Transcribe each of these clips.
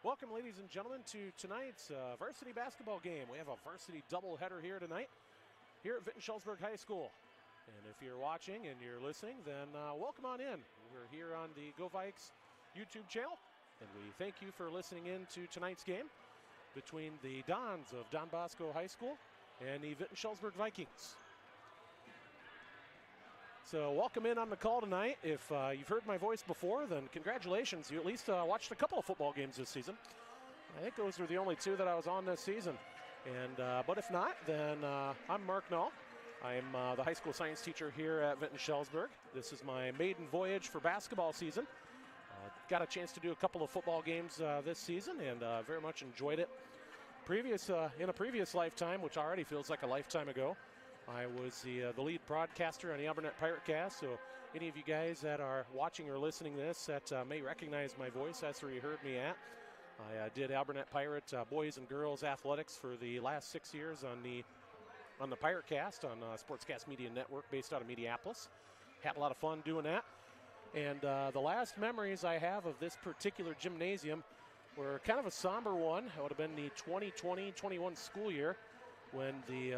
Welcome, ladies and gentlemen, to tonight's varsity basketball game. We have a varsity doubleheader here tonight here at Vinton-Shellsburg High School. And if you're watching and you're listening, then welcome on in. We're here on the Go Vikes YouTube channel, and we thank you for listening in to tonight's game between the Dons of Don Bosco High School and the Vinton-Shellsburg Vikings. So welcome in on the call tonight. If you've heard my voice before, then congratulations. You at least watched a couple of football games this season. I think those were the only two that I was on this season. And but if not, then I'm Mark Null. I'm the high school science teacher here at Vinton-Shellsburg. This is my maiden voyage for basketball season. Got a chance to do a couple of football games this season and very much enjoyed it. In a previous lifetime, which already feels like a lifetime ago, I was the lead broadcaster on the Albernet Pirate Cast, so any of you guys that are watching or listening to this that may recognize my voice, that's where you heard me at. I did Albernet Pirate boys and girls athletics for the last 6 years on the Pirate Cast on Sportscast Media Network based out of Minneapolis. Had a lot of fun doing that. And the last memories I have of this particular gymnasium were kind of a somber one. It would have been the 2020-21 school year, when the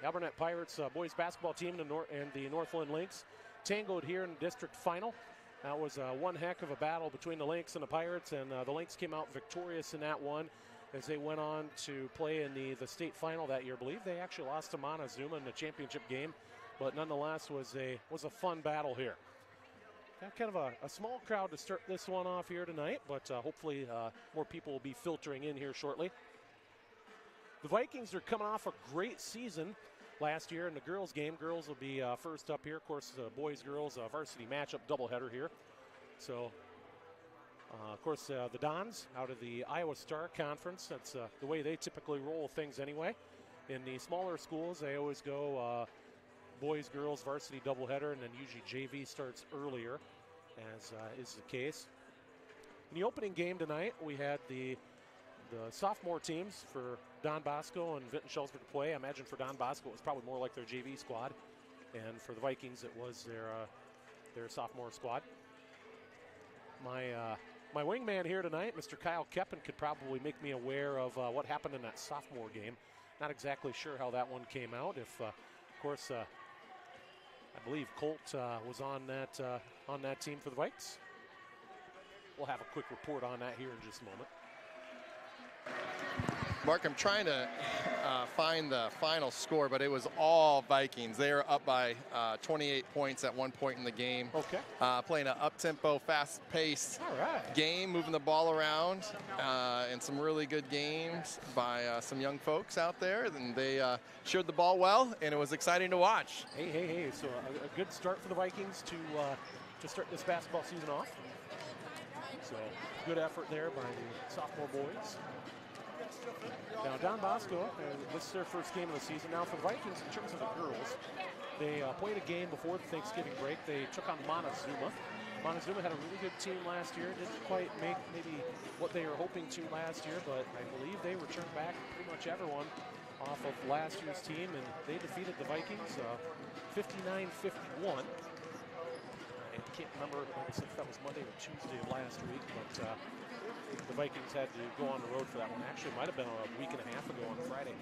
Albernet Pirates boys basketball team and the Northland Lynx tangled here in the district final. That was one heck of a battle between the Lynx and the Pirates, and the Lynx came out victorious in that one as they went on to play in the state final that year. I believe they actually lost to Montezuma in the championship game, but nonetheless was a fun battle here. Got kind of a small crowd to start this one off here tonight, but hopefully more people will be filtering in here shortly. The Vikings are coming off a great season last year in the girls' game. Girls will be first up here. Of course, boys-girls varsity matchup doubleheader here. So, of course, the Dons out of the Iowa Star Conference. That's the way they typically roll things anyway. In the smaller schools, they always go boys-girls varsity doubleheader, and then usually JV starts earlier, as is the case. In the opening game tonight, we had the sophomore teams for Don Bosco and Vinton-Shellsburg play. I imagine for Don Bosco it was probably more like their JV squad, and for the Vikings it was their sophomore squad. My wingman here tonight, Mr. Kyle Keppen, could probably make me aware of what happened in that sophomore game. Not exactly sure how that one came out. If, of course, I believe Colt was on that team for the Vikes. We'll have a quick report on that here in just a moment. Mark, I'm trying to find the final score, but it was all Vikings. They were up by 28 points at one point in the game. Okay. Playing an up-tempo, fast-paced game, moving the ball around, and some really good games by some young folks out there. And they shared the ball well, and it was exciting to watch. Hey. So a good start for the Vikings to start this basketball season off. So good effort there by the sophomore boys. Now, Don Bosco, this is their first game of the season. Now, for the Vikings, in terms of the girls, they played a game before the Thanksgiving break. They took on Montezuma. Montezuma had a really good team last year. Didn't quite make maybe what they were hoping to last year, but I believe they returned back pretty much everyone off of last year's team, and they defeated the Vikings 59-51. I can't remember if that was Monday or Tuesday of last week, but the Vikings had to go on the road for that one. Actually, it might have been a week and a half ago on Friday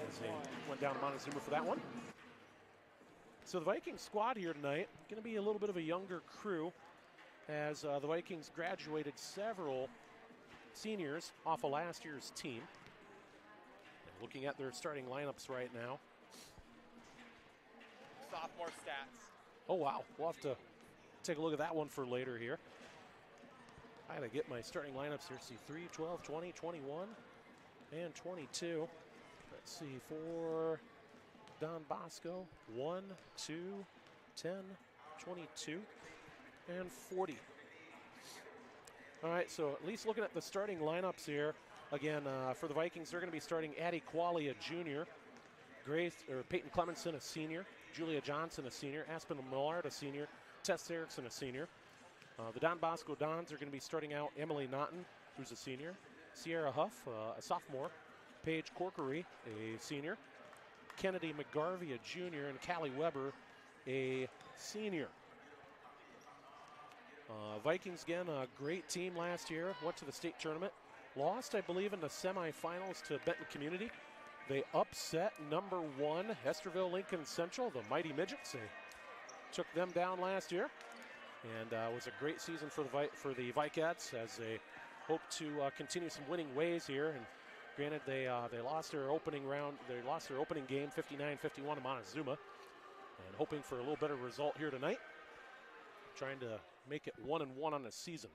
as they went down to Montezuma for that one. So the Vikings squad here tonight, going to be a little bit of a younger crew as the Vikings graduated several seniors off of last year's team. And looking at their starting lineups right now. Sophomore stats. Oh, wow. We'll have to take a look at that one for later here. I got to get my starting lineups here. See, 3, 12, 20, 21, and 22. Let's see, for Don Bosco, 1, 2, 10, 22, and 40. All right, so at least looking at the starting lineups here, again, for the Vikings, they're going to be starting Addie Qualia, Jr., Peyton Clemenson, a senior, Julia Johnson, a senior, Aspen Millard, a senior, Tess Erickson, a senior. The Don Bosco Dons are going to be starting out Emily Naughton, who's a senior, Sierra Huff, a sophomore, Paige Corkery, a senior, Kennedy McGarvey, a junior, and Callie Weber, a senior. Vikings, again, a great team last year, went to the state tournament, lost, I believe, in the semifinals to Benton Community. They upset number 1 Hesterville Lincoln Central, the Mighty Midgets. They took them down last year, and was a great season for the Vikets as they hope to continue some winning ways here. And granted, they lost their opening round. They lost their opening game, 59-51 to Montezuma, and hoping for a little better result here tonight. Trying to make it 1-1 on the season.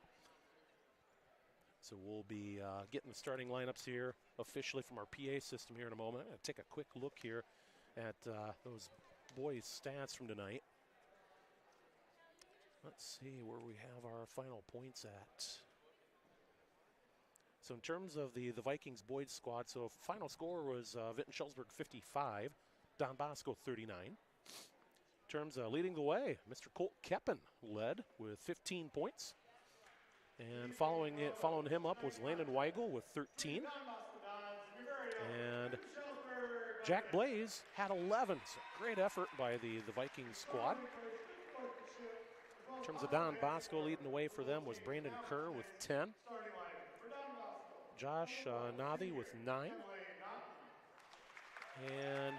So we'll be getting the starting lineups here officially from our PA system here in a moment. I'm going to take a quick look here at those boys' stats from tonight. Let's see where we have our final points at. So in terms of the Vikings boys squad, so final score was Vinton-Shellsburg 55, Don Bosco 39. In terms of leading the way, Mr. Colt Keppen led with 15 points. And following him up was Landon Weigel with 13. And Jack Blaze had 11. So great effort by the Vikings squad. In terms of Don Bosco, leading the way for them was Brandon Kerr with 10. Josh Navi with 9. And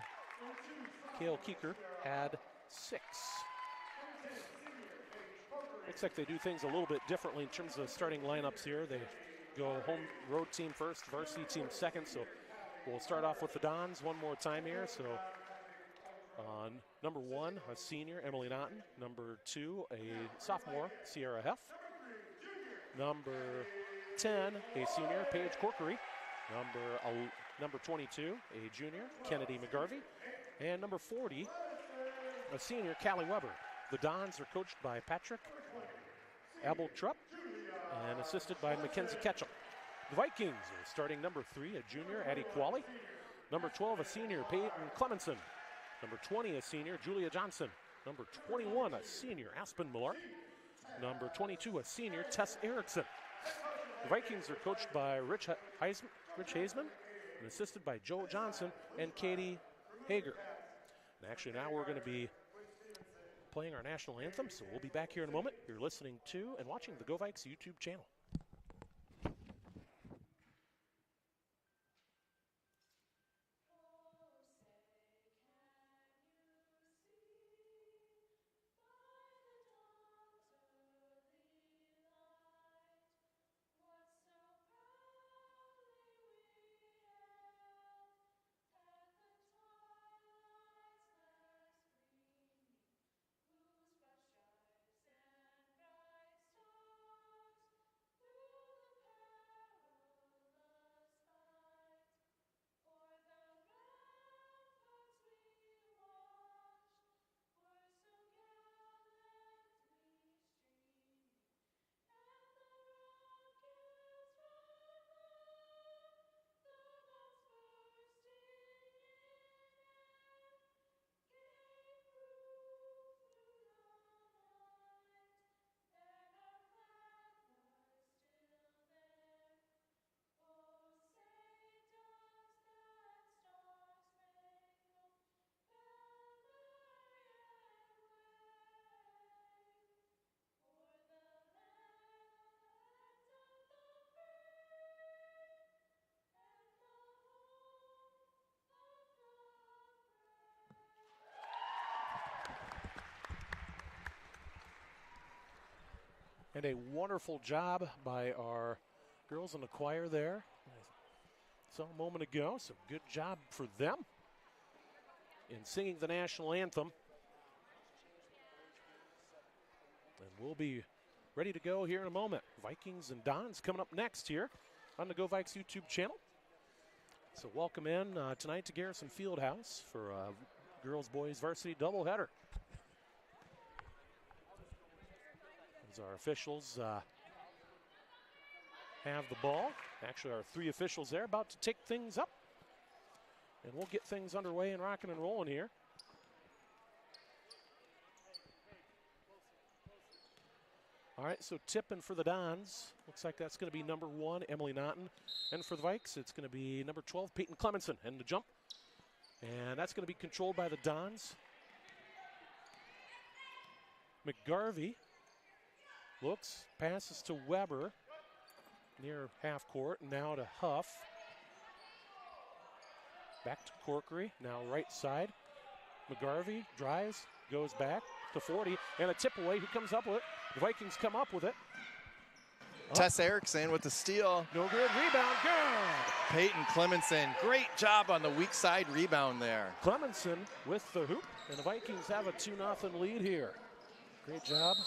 Cale Keeker had 6. Looks like they do things a little bit differently in terms of starting lineups here. They go home road team first, varsity team second. So we'll start off with the Dons one more time here. So number 1, a senior, Emily Naughton. Number 2, a sophomore, Sierra Heff. Number 10, a senior, Paige Corkery. Number 22, a junior, Kennedy McGarvey. And number 40, a senior, Callie Weber. The Dons are coached by Patrick Abel-Trupp and assisted by Mackenzie Ketchum. The Vikings are starting number 3, a junior, Addie Qualley. Number 12, a senior, Peyton Clemenson. Number 20, a senior, Julia Johnson. Number 21, a senior, Aspen Millar. Number 22, a senior, Tess Erickson. The Vikings are coached by Rich Hazeman and assisted by Joe Johnson and Katie Hager. And actually now we're going to be playing our national anthem, so we'll be back here in a moment. You're listening to and watching the Go Vikes YouTube channel. And a wonderful job by our girls in the choir there. I saw a moment ago, so good job for them in singing the national anthem. And we'll be ready to go here in a moment. Vikings and Dons coming up next here on the Go Vikes YouTube channel. So welcome in tonight to Garrison Fieldhouse for girls boys varsity doubleheader. As our officials have the ball. Actually, our 3 officials there about to take things up. And we'll get things underway and rocking and rolling here. All right, so tipping for the Dons. Looks like that's going to be number 1, Emily Naughton. And for the Vikes, it's going to be number 12, Peyton Clemenson. And the jump. And that's going to be controlled by the Dons. McGarvey looks, passes to Weber. near half court. Now to Huff. Back to Corkery, now right side. McGarvey drives, goes back to 40, and a tip away. Who comes up with it? The Vikings come up with it. Tess Erickson with the steal. No good, rebound, good! Peyton Clemenson, great job on the weak side rebound there. Clemenson with the hoop, and the Vikings have a 2-0 lead here. Great job.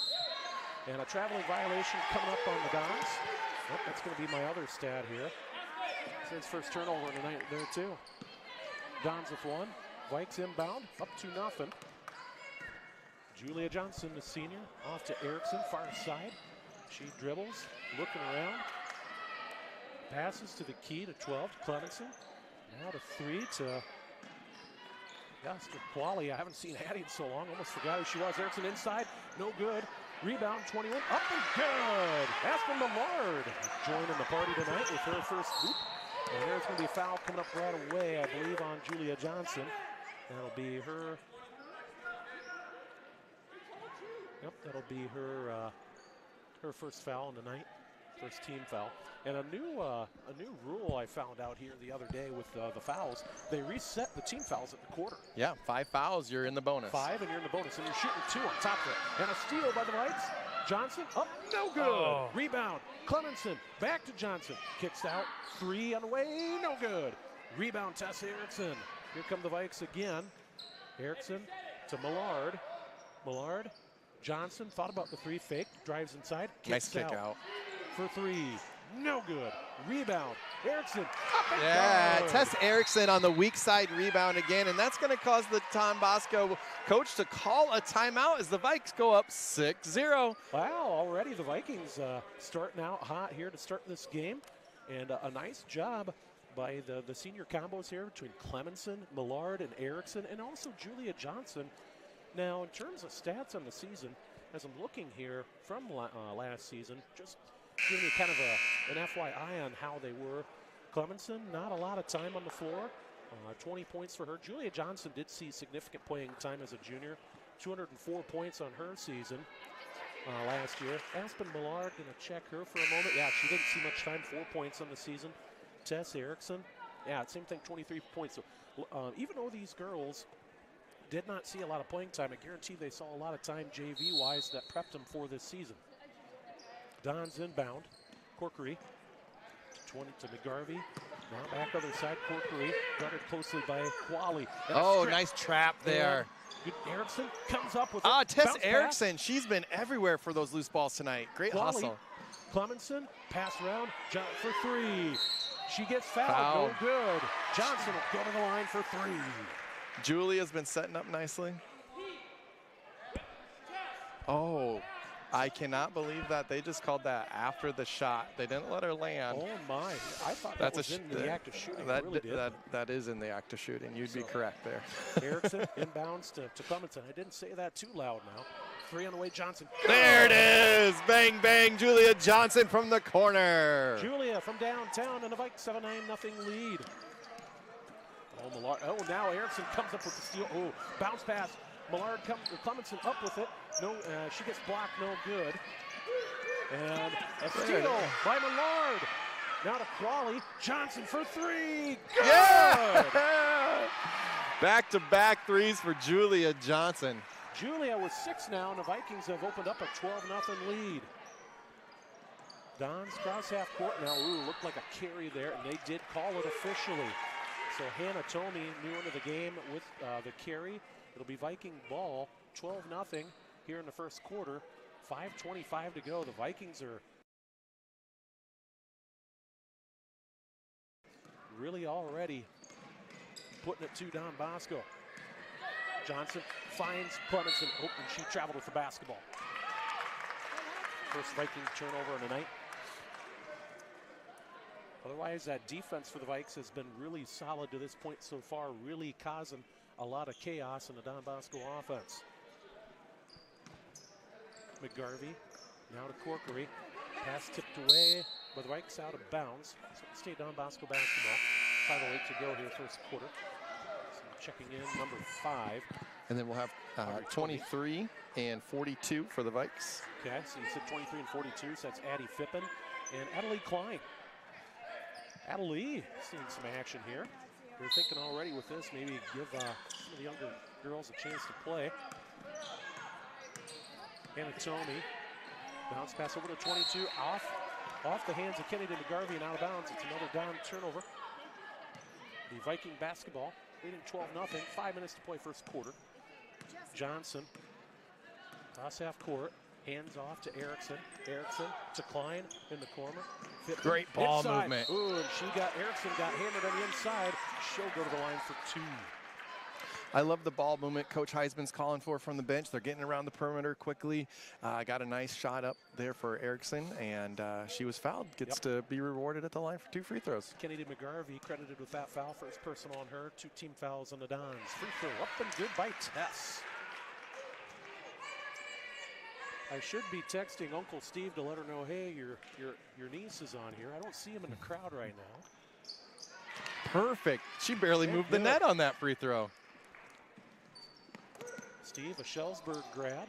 And a traveling violation coming up on the Dons. Oh, that's going to be my other stat here. It's his first turnover tonight there too. Dons with one. Vikes inbound, up 2-0. Julia Johnson, the senior, off to Erickson, far side. She dribbles, looking around. Passes to the key to 12 to Clemenson. Now to 3 to Guster Qualley. I haven't seen Hattie in so long, almost forgot who she was. Erickson inside, no good. Rebound 21, up and good. Aspen Millard joining the party tonight with her first hoop. And there's going to be a foul coming up right away, I believe, on Julia Johnson. That'll be her. Yep, that'll be her her first foul in the night, first team foul. And a new rule I found out here the other day with the fouls. They reset the team fouls at the quarter. Yeah, 5 fouls, you're in the bonus. 5 and you're in the bonus, and you're shooting 2 on top of it. And a steal by the Vikes. Johnson up, no good. Oh. Rebound, Clemenson back to Johnson. Kicks out, 3 on the way, no good. Rebound, Tess Erickson. Here come the Vikes again. Erickson to Millard. Millard, Johnson thought about the 3, fake, drives inside, nice kick out. For 3, no good. Rebound, Erickson, up and yeah, Tess Erickson on the weak side rebound again, and that's going to cause the Don Bosco coach to call a timeout as the Vikes go up 6-0. Wow, already the Vikings starting out hot here to start this game, and a nice job by the senior combos here between Clemenson, Millard, and Erickson, and also Julia Johnson. Now, in terms of stats on the season, as I'm looking here from last season, just giving you kind of an FYI on how they were. Clemenson, not a lot of time on the floor. 20 points for her. Julia Johnson did see significant playing time as a junior. 204 points on her season last year. Aspen Millard, going to check her for a moment. Yeah, she didn't see much time, 4 points on the season. Tess Erickson, yeah, same thing, 23 points. So, even though these girls did not see a lot of playing time, I guarantee they saw a lot of time JV-wise that prepped them for this season. Don's inbound. Corkery to 20 to McGarvey. Now back other side, Corkery guarded closely by Qualley. Oh, nice trap there. Good. Erickson comes up with Tess Erickson, she's been everywhere for those loose balls tonight. Great hustle. Clemenson, pass around, for 3. She gets fouled, no good. Johnson will go to the line for 3. Julia's been setting up nicely. Oh, I cannot believe that they just called that after the shot. They didn't let her land. Oh my, I thought that was in the act of shooting. That is in the act of shooting. You'd be correct there. Erickson inbounds to Clemenson. I didn't say that too loud now. 3 on the way, Johnson. There it is! Bang, bang, Julia Johnson from the corner. Julia from downtown, and the Vikes have a 9-0 lead. Oh, Millard. Oh, now Erickson comes up with the steal. Oh, bounce pass. Millard Clemenson up with it. No, she gets blocked, no good. And a steal by Millard. Now to Qualley. Johnson for 3. Good! Yeah! Back-to-back 3s for Julia Johnson. Julia with 6 now, and the Vikings have opened up a 12-0 lead. Don's cross half court now. Ooh, looked like a carry there, and they did call it officially. So Hannah Tomey new into the game with the carry. It'll be Viking ball, 12-0 here in the first quarter. 5:25 to go. The Vikings are really already putting it to Don Bosco. Johnson finds Clemenson. Oh, and she traveled with the basketball. First Viking turnover of the night. Otherwise, that defense for the Vikes has been really solid to this point so far, really causing a lot of chaos in the Don Bosco offense. McGarvey now to Corkery. Pass tipped away, but the Vikes out of bounds. So it'll stay Don Bosco basketball. 5:08 to go here, first quarter. Checking in, number 5. And then we'll have 23 and 42 for the Vikes. Okay, so you said 23 and 42, so that's Addie Fippen and Adelie Klein. Adelie seeing some action here. They're thinking already with this, maybe give some of the younger girls a chance to play. Anatomy, bounce pass over to 22, off the hands of Kennedy McGarvey and out of bounds. It's another down turnover. The Viking basketball leading 12-0, 5 minutes to play first quarter. Johnson, cross half court, hands off to Erickson. Erickson to Klein in the corner. Great ball inside. movement. Ooh, and Erickson got hammered on the inside. She'll go to the line for 2. I love the ball movement Coach Heisman's calling for from the bench. They're getting around the perimeter quickly. Got a nice shot up there for Erickson, and she was fouled. Gets to be rewarded at the line for 2 free throws. Kennedy McGarvey credited with that foul, first personal on her. 2 team fouls on the Dons. Free throw up and good by Tess. I should be texting Uncle Steve to let her know, hey, your niece is on here. I don't see him in the crowd right now. Perfect. She barely moved the net on that free throw. Steve, a Shellsburg grad,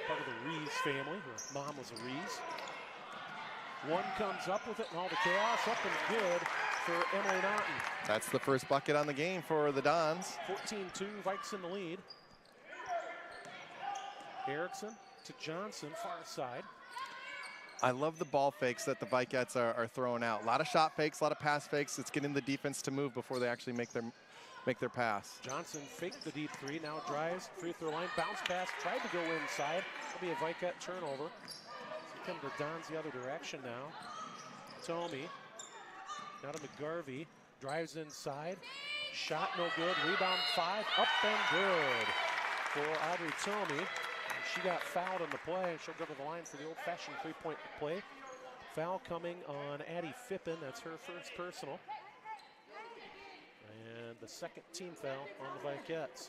part of the Rees family. Her mom was a Rees. One comes up with it, and all the chaos up and good for Emily Naughton. That's the first bucket on the game for the Dons. 14-2, Vikes in the lead. Erickson to Johnson, far side. I love the ball fakes that the Vikettes are throwing out. A lot of shot fakes, a lot of pass fakes. It's getting the defense to move before they actually make their pass. Johnson faked the deep 3, now drives, free throw line, bounce pass, tried to go inside. It'll be a Vikette turnover. So come to Dons the other direction now. Tomey, now to McGarvey, drives inside, shot no good, rebound 5, up and good for Audrey Tomey. She got fouled on the play. She'll go to the line for the old-fashioned 3-point play. Foul coming on Addie Fippen. That's her first personal. And the second team foul on the Vikettes.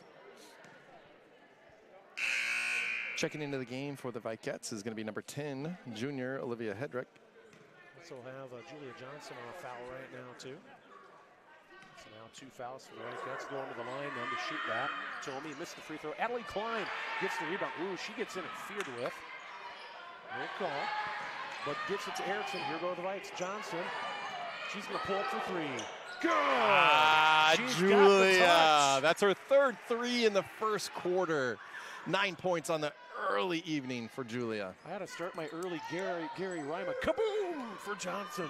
Checking into the game for the Vikettes is going to be number 10, junior Olivia Hedrick. Also have Julia Johnson on a foul right now, too. So now 2 fouls for the Vikettes. Going to the line then to shoot that. Tomey missed the free throw. Adelie Klein gets the rebound. Ooh, she gets interfered with. No call. But gets it to Erickson. Here go the Vikes. Johnson. She's going to pull up for 3. Good! Julia. That's her third 3 in the first quarter. 9 points on the early evening for Julia. I had to start my early Gary Ryma. Kaboom for Johnson.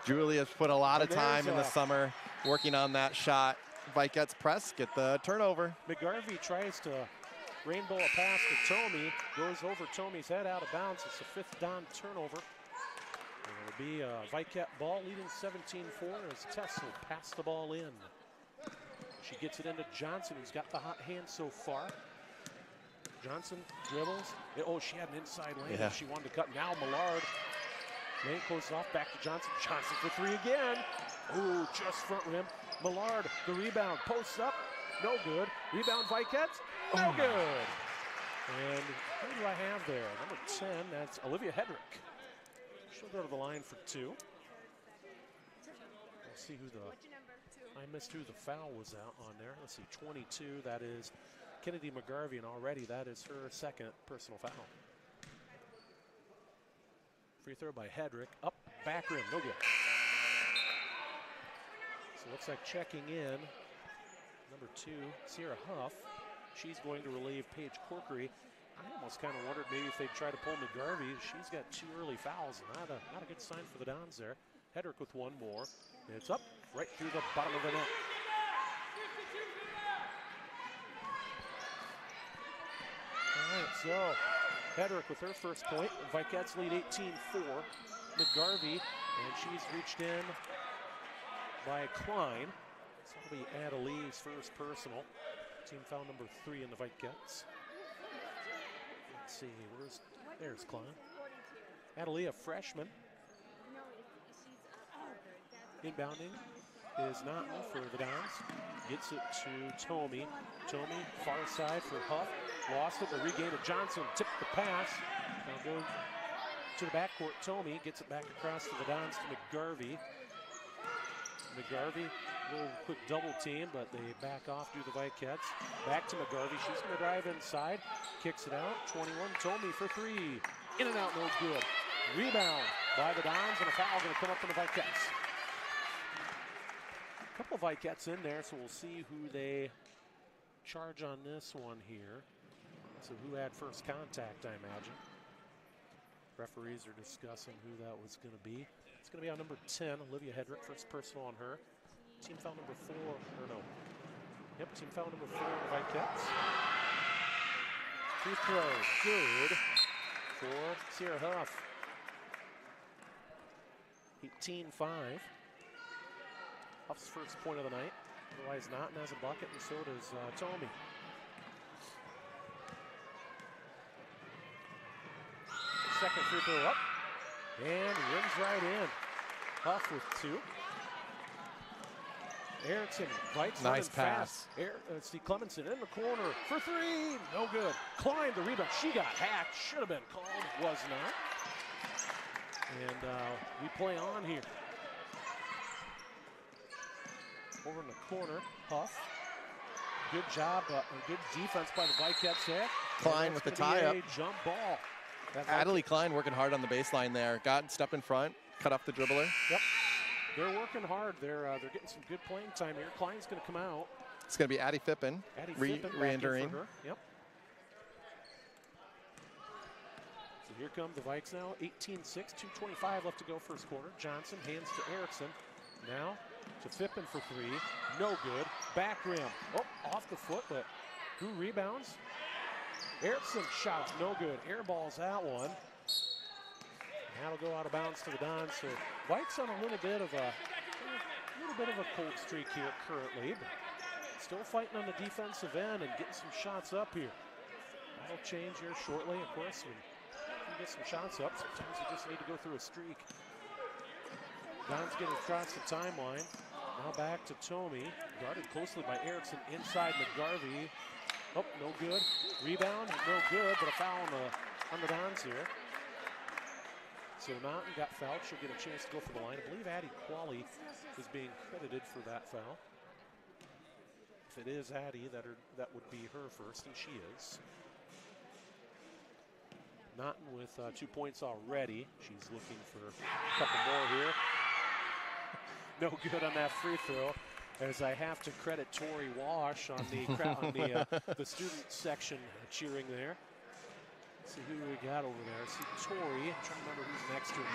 Julia's put a lot of time in the summer working on that shot. Vikettes press, get the turnover. McGarvey tries to rainbow a pass to Tomey. Goes over Tomey's head out of bounds. It's a 5th down turnover. It'll be a Vikette ball leading 17-4 as Tess will pass the ball in. She gets it into Johnson, who's got the hot hand so far. Johnson dribbles. Oh, she had an inside lane. Yeah. She wanted to cut. Now Millard. Lane closes off, back to Johnson. Johnson for 3 again. Ooh, just front rim. Millard, the rebound, posts up, no good. Rebound Vikettes, no good. And who do I have there? Number 10, that's Olivia Hedrick. She'll go to the line for 2. We'll see who I missed who the foul was out on there. Let's see, 22, that is Kennedy McGarvey, and already that is her second personal foul. Free throw by Hedrick, up, back rim, no good. So looks like checking in, number 2, Sierra Huff. She's going to relieve Paige Corkery. I almost kind of wondered maybe if they'd try to pull McGarvey. She's got 2 early fouls, and not a good sign for the Dons there. Hedrick with 1 more. It's up right through the bottom of the net. All right, so Hedrick with her first point. Vikettes lead 18-4. McGarvey, and she's reached in by Klein. So it'll be Adelie's first personal. Team foul number 3 in the Vikettes. Let's see, there's Klein. Adelie, a freshman. Inbounding is Naughton for the Dons. Gets it to Tomey. Tomey, far side for Huff. Lost it, the regain of Johnson. Tipped the pass. Now go to the backcourt. Tomey gets it back across to the Dons to McGarvey. McGarvey, a little quick double team, but they back off due to the Vikettes. Back to McGarvey. She's going to drive inside. Kicks it out. 21. Tomey for 3. In and out, no good. Rebound by the Dons, and a foul going to come up from the Vikettes. A couple of Vikettes in there, so we'll see who they charge on this one here. So who had first contact, I imagine. Referees are discussing who that was going to be. It's going to be on number 10, Olivia Hedrick, first personal on her. Team foul number 4, or no. Yep, team foul number 4 on the Vikettes. Free throw, good for Sierra Huff. 18-5. Huff's first point of the night. Otherwise, Naughton has a bucket, and so does Tomey. Second free throw up, and rims right in. Huff with 2. Erickson fights. Nice pass. See Clemenson in the corner for 3. No good. Klein the rebound. She got hacked. Should have been called. Was not. And we play on here. Over in the corner, Huff. Good job, good defense by the Vikettes there. Klein with the tie-up. Jump ball. Adelie Klein working hard on the baseline there. Got step in front, cut off the dribbler. Yep. They're working hard. They're getting some good playing time here. Klein's going to come out. It's going to be Addie Fippen. Re-entering. Yep. So here come the Vikes now. 18-6, 2:25 left to go first quarter. Johnson hands to Erickson. Now to Fippen for 3. No good. Back rim. Oh, off the foot, but who rebounds? Erickson shot. No good. Air balls that one. That'll go out of bounds to the Dons. So Vikes on a little bit of a cold streak here currently, but still fighting on the defensive end and getting some shots up here. That'll change here shortly. Of course, when you get some shots up, sometimes you just need to go through a streak. Dons getting across the timeline. Now back to Tomey, guarded closely by Erickson inside McGarvey. Oh, no good. Rebound, no good, but a foul on the Dons here. So Naughton got fouled. She'll get a chance to go for the line. I believe Addie Qualley is being credited for that foul. If it is Addie, that would be her first, and she is. Naughton with 2 points already. She's looking for a couple more here. No good on that free throw, as I have to credit Tori Wash on the student section cheering there. Let's see who we got over there. See Tori. I'm trying to remember who's next to him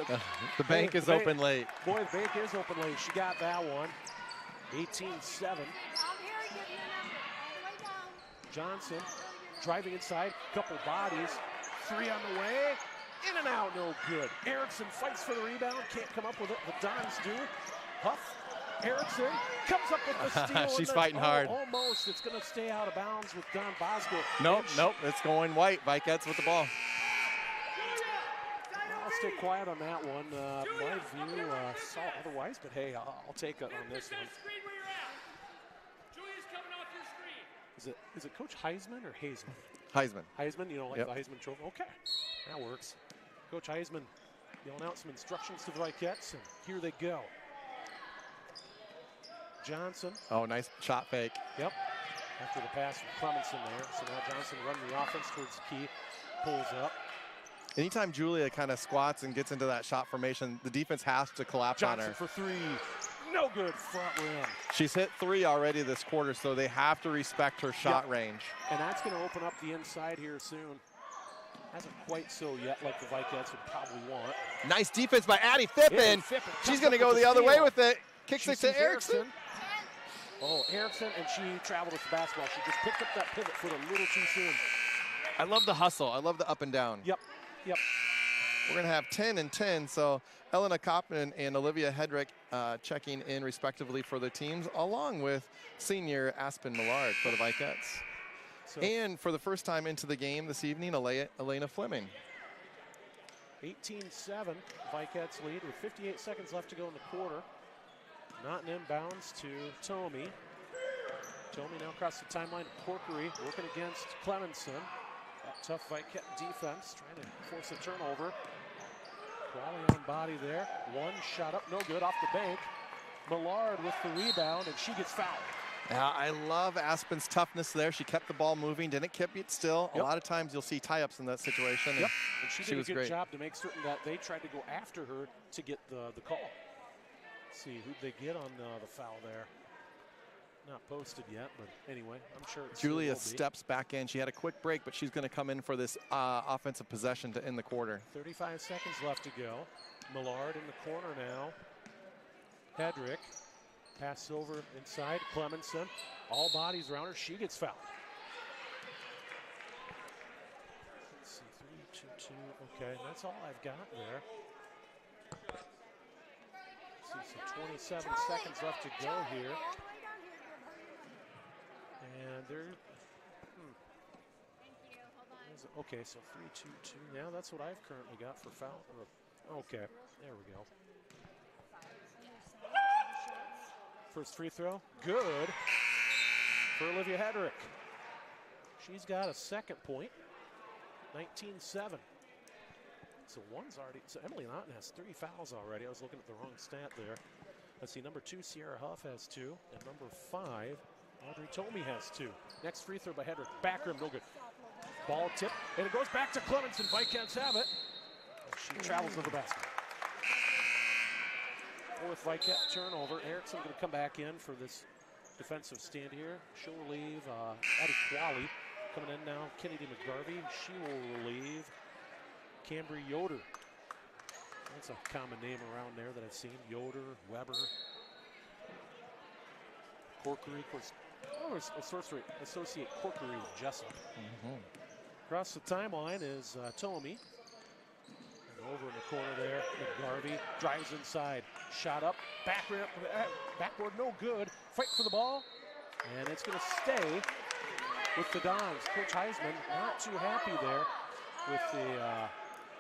there. The bank is open late. Boy, the bank is open late. She got that one. 18-7. Johnson driving inside. Couple bodies. 3 on the way. In and out, no good. Erickson fights for the rebound. Can't come up with it. The Dons do. Huff. Erickson comes up with the steal. She's fighting hard. Almost. It's going to stay out of bounds with Don Bosco. Nope. It's going white. Vikettes with the ball. I'll stay quiet on that one. My view saw otherwise, but hey, I'll take it on this one. Is it Coach Heisman or Hazeman? Heisman. Heisman, you know, like the Heisman Trophy. Okay, that works. Coach Heisman yelling out some instructions to the Vikettes, and here they go. Johnson. Oh, nice shot fake. Yep. After the pass from Clemenson there. So now Johnson running the offense towards the key. Pulls up. Anytime Julia kind of squats and gets into that shot formation, the defense has to collapse Johnson on her. For 3. No good. Front rim. She's hit 3 already this quarter, so they have to respect her shot range. And that's going to open up the inside here soon. Hasn't quite so yet like the Vikettes would probably want. Nice defense by Addie Fippen. She's going to go the other way with it. Kicks it to Erickson. Oh, Erickson, and she traveled with the basketball. She just picked up that pivot foot a little too soon. I love the hustle. I love the up and down. Yep. We're going to have 10 and 10. So Elena Koppman and Olivia Hedrick checking in respectively for the teams, along with senior Aspen Millard for the Vikettes. And for the first time into the game this evening, Elena Fleming. 18-7, Vikettes lead with 58 seconds left to go in the quarter. Naughton inbounds to Tomey. Tomey now across the timeline to Corkery, working against Clemenson. That tough Vikette defense, trying to force a turnover. Qualley on body there. One shot up, no good, off the bank. Millard with the rebound, and she gets fouled. I love Aspen's toughness there. She kept the ball moving, didn't keep it still. Yep. A lot of times you'll see tie-ups in that situation. Yep. And she did was a good great. job to make certain that they tried to go after her to get the call. Let's see who'd they get on the foul there. Not posted yet, but anyway, I'm sure it's Julia steps back in. She had a quick break, but she's going to come in for this offensive possession to end the quarter. 35 seconds left to go. Millard in the corner now. Hedrick passes over inside. Clemenson, all bodies around her. She gets fouled. Let's see, 3-2-2. Okay, that's all I've got there. Let's see, so 27 seconds left to go here. And they're, okay, so 3-2-2. Now that's what I've currently got for foul. Okay, there we go. First free throw, good for Olivia Hedrick. She's got a second point, 19-7. So one's already, so Emily Naughton has 3 fouls already. I was looking at the wrong stat there. Let's see, number 2, Sierra Huff has 2, and number 5, Audrey Tomey has 2. Next free throw by Hedrick, back rim, no good. Ball tip, and it goes back to Clemenson. Vikings have it. She travels to the basket. Fourth Viket turnover. Erickson going to come back in for this defensive stand here. She'll relieve Addie Qualley. Coming in now, Kennedy McGarvey. She will relieve Cambry Yoder. That's a common name around there that I've seen. Yoder, Weber. Corkery, of course. Oh, associate Corkery with Jessup. Across the timeline is Tomey. And over in the corner there, McGarvey drives inside. Shot up, backboard no good. Fight for the ball, and it's going to stay with the Dons. Coach Heisman not too happy there with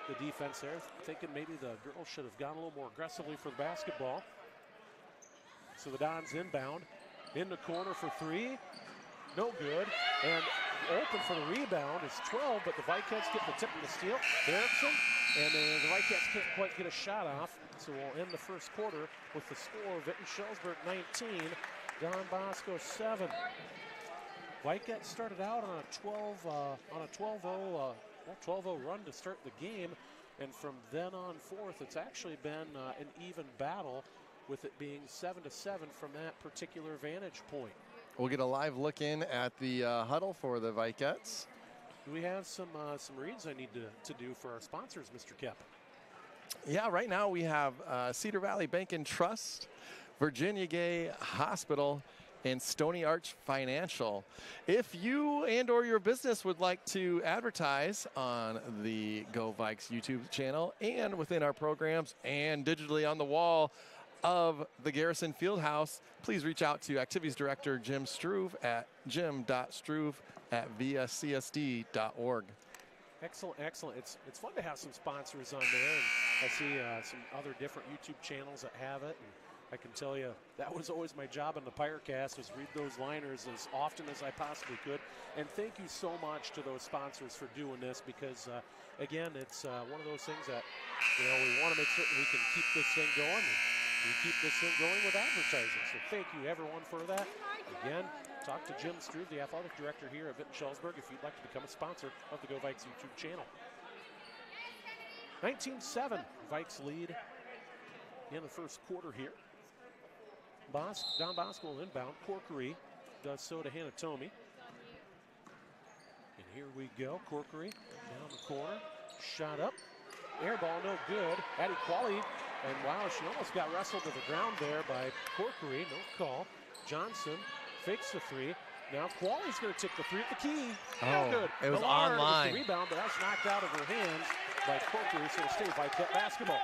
the defense there, thinking maybe the girls should have gone a little more aggressively for the basketball. So the Dons inbound. In the corner for 3, no good, and open for the rebound is 12, but the Vikings get the tip of the steal. Erickson, and the Vikings can't quite get a shot off, so we'll end the first quarter with the score: Vinton-Shellsburg 19, Don Bosco 7. Vikings started out on a 12-0 run to start the game, and from then on forth, it's actually been an even battle, with it being 7-7 from that particular vantage point. We'll get a live look in at the huddle for the Vikets. We have some reads I need to do for our sponsors, Mr. Kep. Yeah, right now we have Cedar Valley Bank and Trust, Virginia Gay Hospital, and Stony Arch Financial. If you and or your business would like to advertise on the Go Vikes YouTube channel and within our programs and digitally on the wall of the Garrison Fieldhouse, please reach out to Activities Director Jim Struve at jim.struve@vscsd.org. Excellent, excellent. It's fun to have some sponsors on there, and I see some other different YouTube channels that have it. And I can tell you that was always my job in the Pirecast, was read those liners as often as I possibly could. And thank you so much to those sponsors for doing this, because again, it's one of those things that we want to make certain we can keep this thing going. We keep this thing going with advertising. So thank you, everyone, for that. Again, talk to Jim Struve, the athletic director here at Vinton-Shellsburg, if you'd like to become a sponsor of the Go Vikes YouTube channel. 19-7, Vikes lead in the first quarter here. Don Bosco will inbound. Corkery does so to Hannah Tomey. And here we go. Corkery down the corner. Shot up. Air ball no good. Addie Qualley. And wow, she almost got wrestled to the ground there by Corkery. No call. Johnson fakes the 3. Now Qualley's going to take the 3 at the key. Oh, good. It was Millard online. Was the rebound, but that's knocked out of her hands by Corkery. So it'll stay Vikette basketball.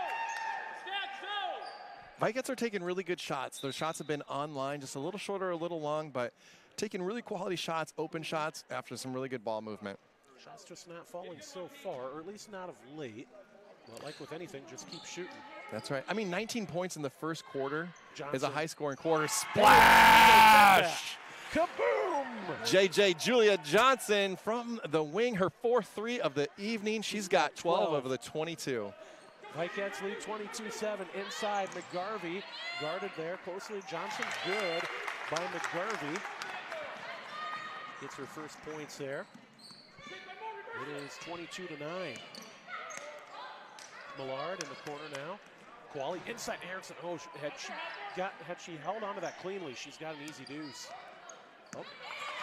Vikets are taking really good shots. Their shots have been online, just a little shorter, a little long, but taking really quality shots, open shots after some really good ball movement. Shots just not falling so far, or at least not of late. But like with anything, just keep shooting. That's right. I mean, 19 points in the first quarter Johnson. is a high-scoring quarter. Splash! Kaboom! JJ Julia Johnson from the wing, her 4th 3 of the evening. She's got 12 over the 22. Vicats lead 22-7 inside. McGarvey guarded there closely. Johnson good by McGarvey. Gets her first points there. It is 22-9. Millard in the corner now. Quali inside Erickson. Oh, had she held onto that cleanly, she's got an easy deuce. Oh,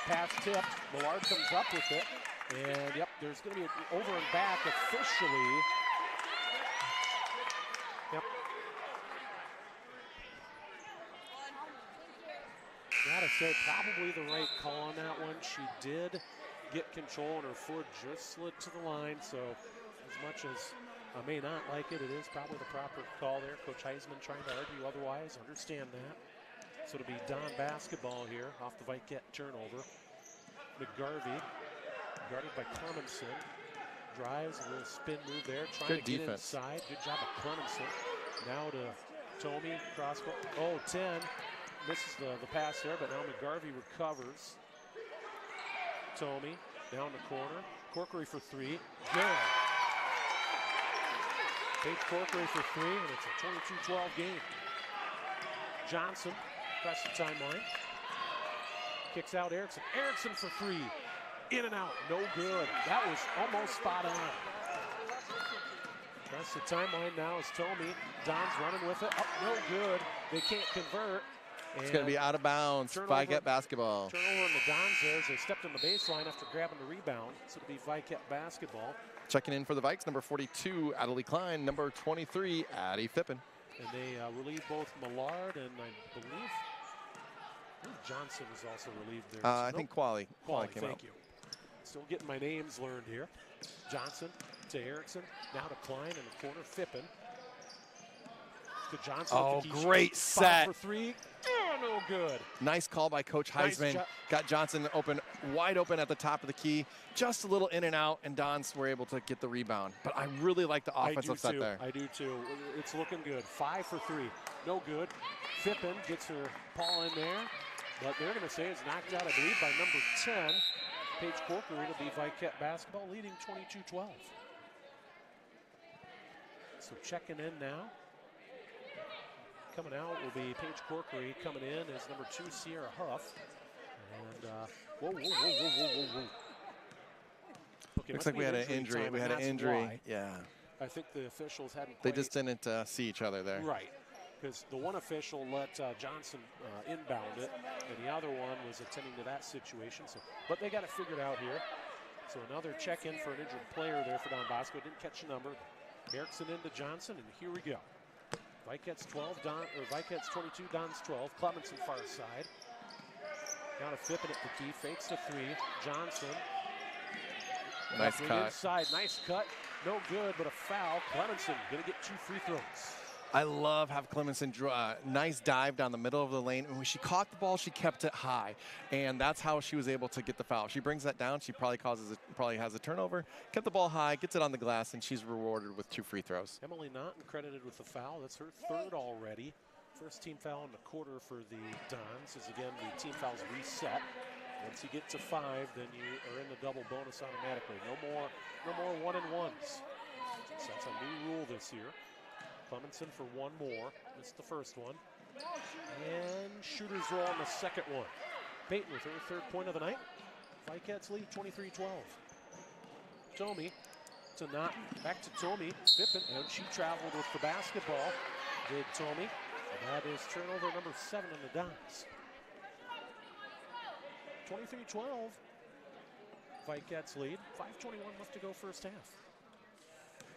pass tipped. Millard comes up with it. And yep, there's going to be an over and back officially. Yep. Gotta say, probably the right call on that one. She did get control and her foot just slid to the line. So as much as I may not like it, it is probably the proper call there. Coach Heisman trying to argue otherwise. Understand that. So it'll be Don basketball here off the Vicat turnover. McGarvey, guarded by Clemenson. Drives, a little spin move there. Trying to get inside. Good job of Clemenson. Now to Tomey, cross. Oh, 10. Misses the pass there, but now McGarvey recovers. Tomey down the corner. Corkery for three. Good. Paige Corkery for three, and it's a 22-12 game. Johnson across the timeline. Kicks out Erickson. Erickson for three. In and out. No good. That was almost spot on. Across the timeline now is Tomey. Don's running with it. Oh, no good. They can't convert. It's going to be out of bounds. Vicat basketball. Turnover in the Dons there as they stepped on the baseline after grabbing the rebound. So it'll be Vicat basketball. Checking in for the Vikes, number 42, Adelie Klein, number 23, Addie Fippen. And they relieve both Millard and I believe Johnson was also relieved there. I think Quali came out. Thank you. Still getting my names learned here. Johnson to Erickson. Now to Klein in the corner. Fippen. To Johnson. Oh, great set. For three. Oh, no good. Nice call by Coach Heisman. Nice. Got Johnson open, wide open at the top of the key. Just a little in and out, and Dons were able to get the rebound. But I really like the offensive set there. I do too. It's looking good. 5 for 3. No good. Fippen gets her paw in there. But they're going to say it's knocked out, I believe, by number 10. Paige Corkery to be Vicat basketball, leading 22-12. So checking in now. Coming out will be Paige Corkery. Coming in is number 2, Sierra Huff. And whoa. Okay, looks like we had an injury. We had an injury. Why. Yeah. I think the officials hadn't. They just didn't see each other there. Right. Because the one official let Johnson inbound it, and the other one was attending to that situation. So, but they got it figured out here. So another check-in for an injured player there for Don Bosco. Didn't catch the number. Erickson into Johnson, and here we go. Vicats 12, Vicats 22, Don's 12. Clemenson far side. Now to Fippen at the key, fakes the three. Johnson. Nice cut. Inside, nice cut. No good, but a foul. Clemenson gonna get 2 free throws. I love how Clemenson drew a nice dive down the middle of the lane. And when she caught the ball, she kept it high. And that's how she was able to get the foul. She brings that down. She probably has a turnover. Kept the ball high, gets it on the glass, and she's rewarded with 2 free throws. Emily Naughton credited with the foul. That's her 3rd already. First team foul in the quarter for the Dons. As again, the team fouls reset. Once you get to 5, then you are in the double bonus automatically. No more 1-and-1s. So that's a new rule this year. Clemenson for 1 more. Missed the first one. And shooters roll on the second one. Peyton with her 3rd point of the night. Vicats lead 23-12. Tomey to Naughton. Back to Tomey. Fippen, and she traveled with the basketball. Did Tomey. And that is turnover number 7 in the Dons. 23-12. Vicats lead. 5:21 left to go first half.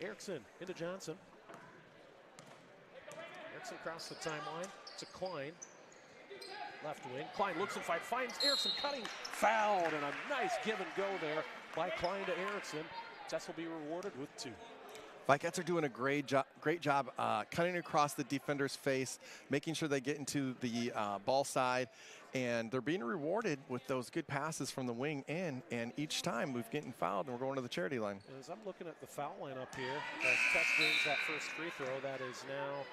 Erickson into Johnson. Erickson across the timeline to Klein. Left wing. Klein looks and finds Erickson cutting. Fouled, and a nice give and go there by Klein to Erickson. Tess will be rewarded with 2. Vicats are doing a great job cutting across the defender's face, making sure they get into the ball side, and they're being rewarded with those good passes from the wing in, and each time we've getting fouled and we're going to the charity line. As I'm looking at the foul line up here, as Tess brings that first free throw, that is now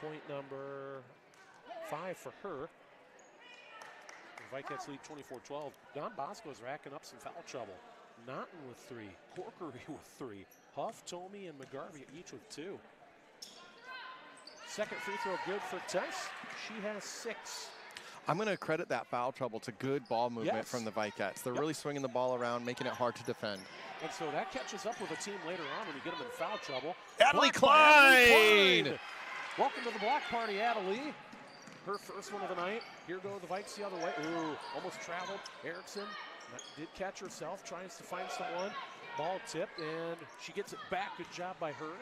point number 5 for her. The Vicats lead 24-12. Don Bosco is racking up some foul trouble. Naughton with 3, Corkery with 3, Huff, Tomey, and McGarvey each with 2. Second free throw good for Tess. She has 6. I'm going to credit that foul trouble to good ball movement from the Vikettes. They're really swinging the ball around, making it hard to defend. And so that catches up with a team later on when you get them in foul trouble. Adelie Klein! Welcome to the block party, Adelie. Her first one of the night. Here go the Vikes the other way. Ooh, almost traveled. Erickson did catch herself, tries to find someone. Ball tipped, and she gets it back. Good job by her.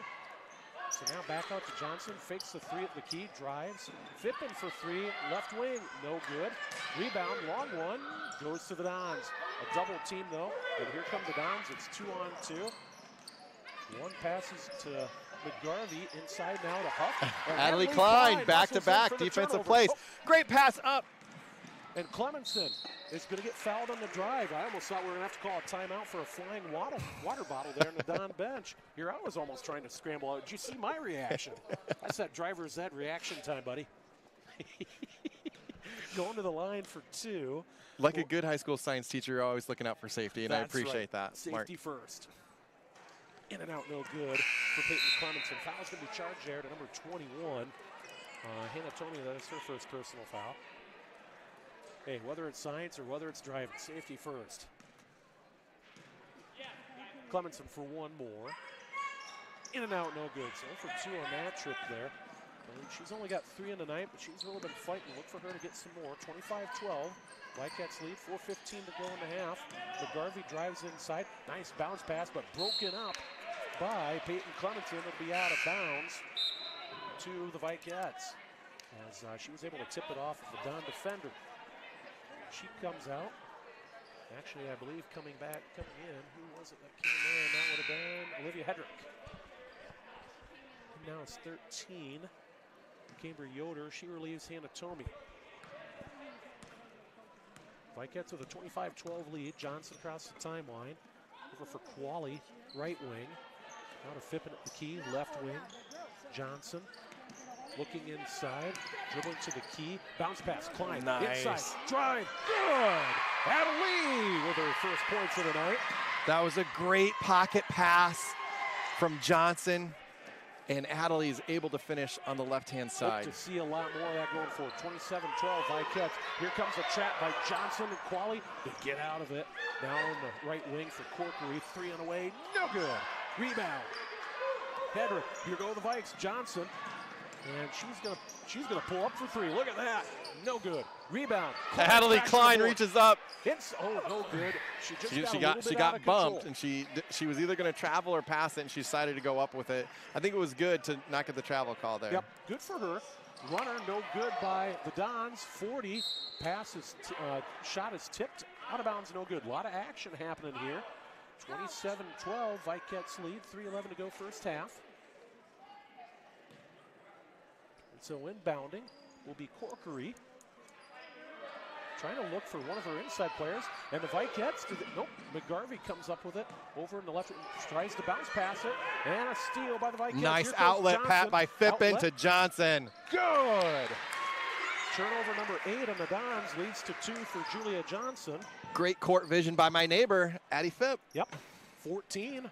So now back out to Johnson, fakes the 3 at the key, drives. Fippen for 3, left wing, no good. Rebound, long one, goes to the Dons. A double team though, and here come the Dons, it's 2-on-2. One passes to McGarvey, inside now to Huff. Adelie Klein, back-to-back, defensive plays. Great pass up. And Clemenson is going to get fouled on the drive. I almost thought we were going to have to call a timeout for a flying water bottle there in the Don bench. Here I was almost trying to scramble out. Did you see my reaction? That's that driver's ed reaction time, buddy. Going to the line for 2. Like a good high school science teacher, you're always looking out for safety, and I appreciate that. Safety Mark. first. In and out, no good for Peyton Clemenson. Foul's going to be charged there to number 21. Hannah Tomey, that is her first personal foul. Hey, whether it's science or whether it's driving, safety first. Clemenson for 1 more. In and out, no good. So for 2 on that trip there. And she's only got 3 in the night, but she's really been fighting. Look for her to get some more. 25-12. Wildcats lead, 4:15 to go in the half. McGarvey drives inside. Nice bounce pass, but broken up by Peyton Clemenson. It'll be out of bounds to the Vikettes, as she was able to tip it off of the Don defender. She comes out. Actually, I believe coming in, who was it that came in? That would have been Olivia Hedrick. And now it's 13. Cambria Yoder, she relieves Hannah Tomey. Vikettes with a 25-12 lead. Johnson across the timeline. Over for Qualley, right wing. Now to Fippen at the key, left wing. Johnson looking inside, dribbling to the key. Bounce pass, Klein, inside, drive, good! Adelie with her first points of the night. That was a great pocket pass from Johnson, and Adelie is able to finish on the left-hand side. Hope to see a lot more of that going forward. 27-12 Vikettes. Here comes a trap by Johnson and Qualley. They get out of it. Now on the right wing for Corkery. 3 on the way, no good. Rebound. Hedrick, here go the Vikes. Johnson. And she's gonna pull up for 3. Look at that. No good. Rebound. Adelie Klein reaches up. No good. She got bumped, and she was either going to travel or pass it, and she decided to go up with it. I think it was good to not get the travel call there. Yep, good for her. Runner, no good by the Dons. 40. Shot is tipped. Out of bounds, no good. A lot of action happening here. 27-12. Vikettes lead. 3:11 to go first half. And so inbounding will be Corkery. Trying to look for one of her inside players. And the Vikettes, nope, McGarvey comes up with it. Over in the left, tries to bounce pass it. And a steal by the Vikettes. Nice outlet pat by Fippen to Johnson. Good. Turnover number 8 on the Dons leads to 2 for Julia Johnson. Great court vision by my neighbor, Addie Fipp. Yep, 14.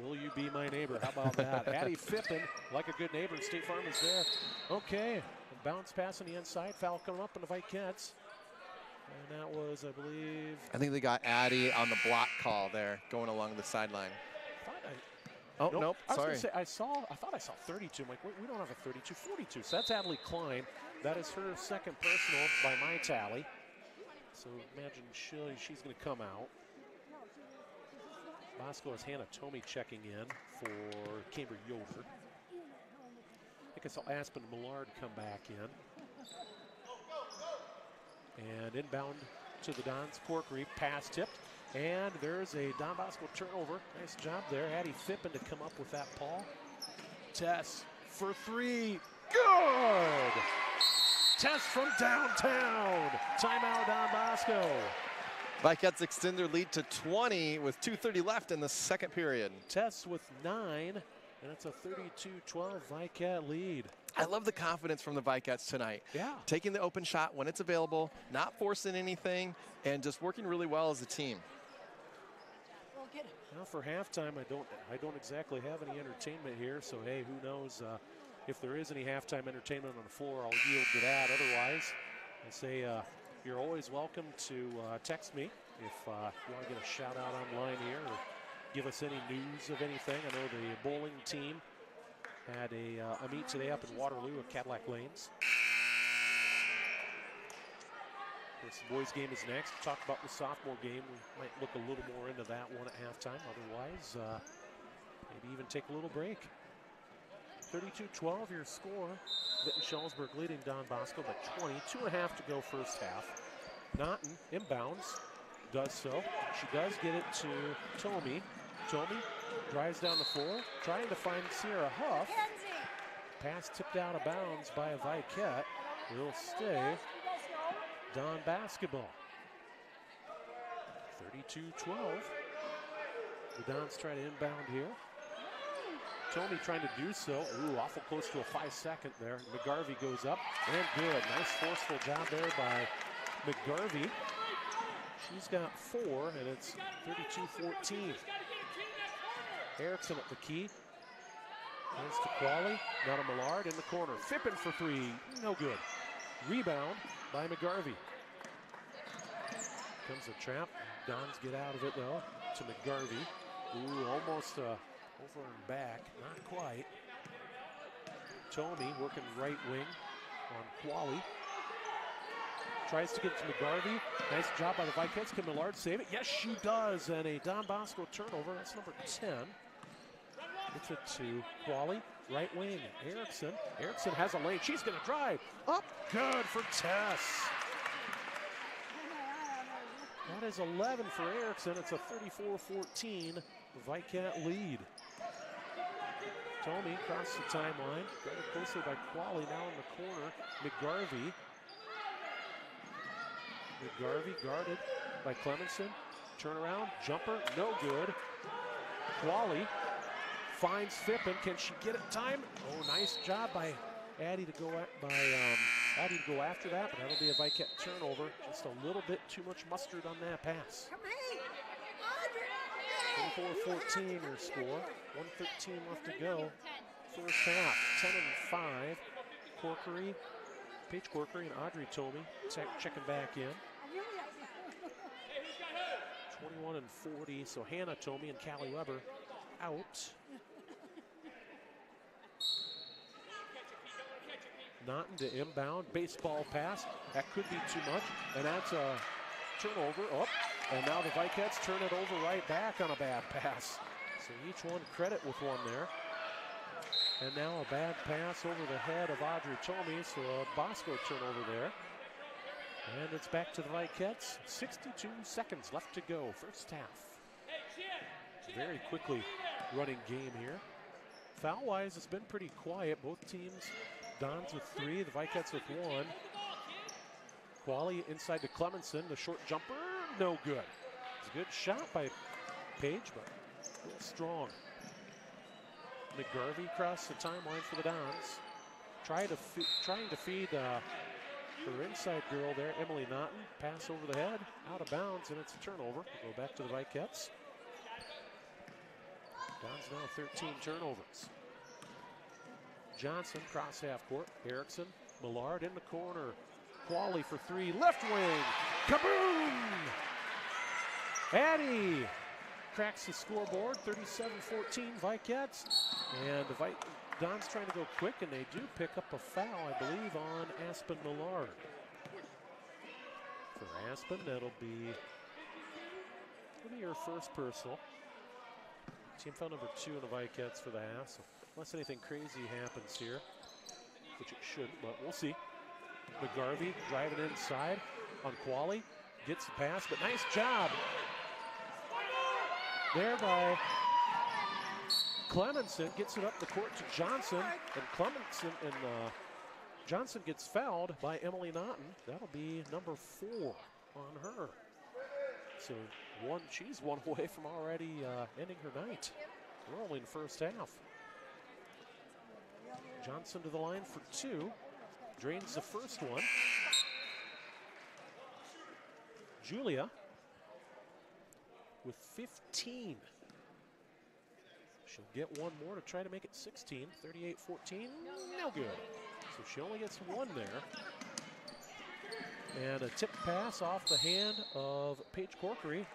Will you be my neighbor? How about that? Addie Fippen, like a good neighbor, State Farm is there. Okay, bounce pass on the inside. Foul coming up on the Vikettes. And that was, I believe... I think they got Addie on the block call there, going along the sideline. Nope, sorry. I thought I saw 32. I'm like, we don't have a 32, 42. So that's Adelie Klein. That is her second personal by my tally. So imagine she's going to come out. Bosco has Hannah Tomey checking in for Cambria Yoder. I think I saw Aspen Millard come back in. And inbound to the Dons. Corkery, pass tipped. And there's a Don Bosco turnover. Nice job there. Addie Fippen to come up with that, Paul. Tess for 3. Good! Tess from downtown. Timeout, Don Bosco. Vikettes extend their lead to 20 with 2:30 left in the second period. Tess with 9, and it's a 32-12 Vikette lead. I love the confidence from the Vikettes tonight. Yeah. Taking the open shot when it's available, not forcing anything, and just working really well as a team. Now for halftime, I don't exactly have any entertainment here, so hey, who knows? if there is any halftime entertainment on the floor, I'll yield to that. Otherwise, I say you're always welcome to text me if you want to get a shout out online here or give us any news of anything. I know the bowling team had a meet today up in Waterloo at Cadillac Lanes. Of course, the boys' game is next. Talk about the sophomore game. We might look a little more into that one at halftime. Otherwise, maybe even take a little break. 32-12 your score. Vinton-Shellsburg leading Don Bosco by 20. 2.5 to go first half. Naughton inbounds. Does so. She does get it to Tomey. Tomey drives down the floor, trying to find Sierra Huff. Pass tipped out of bounds by a Viquette. Will stay Don basketball. 32-12. The Dons try to inbound here. Tomey trying to do so. Ooh, awful close to a 5-second there. McGarvey goes up and good. Nice forceful job there by McGarvey. She's got 4, and it's 32-14. Erickson at the key. Hands to Qualley. Not a Millard in the corner. Fippen for 3. No good. Rebound by McGarvey. Comes a trap. Dons get out of it, though, to McGarvey. Ooh, almost over and back. Not quite. Tomey working right wing on Qualley. Tries to get to McGarvey. Nice job by the Viquettes. Can Millard save it? Yes, she does. And a Don Bosco turnover. That's number 10. Gets it to Qualley. Right wing. Erickson. Erickson has a lane. She's going to drive. Up. Good for Tess. That is 11 for Erickson. It's a 34-14 Viquette lead. Tomey across the timeline. Guarded closely by Qualley. Now in the corner. McGarvey. McGarvey guarded by Clemenson. Turnaround, jumper, no good. Qualley finds Fippen. Can she get it time? Oh, nice job by Addie to go after that, but that'll be a Viquette turnover. Just a little bit too much mustard on that pass. 24-14 your score. 1:13 left to go. First half, 10-5. Corkery. Paige Corkery and Audrey Tomey checking back in. 21-40, so Hannah Tomey and Callie Weber out. Naughton to inbound, baseball pass. That could be too much, and that's a turnover. Oh, and now the Viquettes turn it over right back on a bad pass. So each one credit with one there. And now a bad pass over the head of Audrey Tomey, so a Bosco turnover there. And it's back to the Viquettes. 62 seconds left to go, first half. Very quickly running game here. Foul-wise, it's been pretty quiet. Both teams, Dons with 3, the Viquettes with 1. Qualley inside to Clemenson, the short jumper, no good. It's a good shot by Paige, but a little strong. McGarvey across the timeline for the Dons. Trying to feed her inside girl there, Emily Naughton. Pass over the head, out of bounds, and it's a turnover. We'll go back to the Viquettes. Dons now 13 turnovers. Johnson cross half court. Erickson, Millard in the corner. Qualley for 3, left wing. Kaboom! Addie cracks the scoreboard, 37-14 Viquettes. And the Dons trying to go quick, and they do pick up a foul, I believe, on Aspen Millard. For Aspen, that'll be her first personal. Team foul number 2 in the Viquettes for the half, so unless anything crazy happens here, which it shouldn't, but we'll see. McGarvey driving inside on Qualley, gets the pass, but nice job there by Clemenson. Gets it up the court to Johnson, and Clemenson and Johnson gets fouled by Emily Naughton. That'll be number 4 on her. So she's one away from already ending her night. We're only in the first half. Johnson to the line for 2. Drains the first one. Julia with 15. She'll get one more to try to make it 16. 38-14, no good. So she only gets one there. And a tip pass off the hand of Paige Corkery.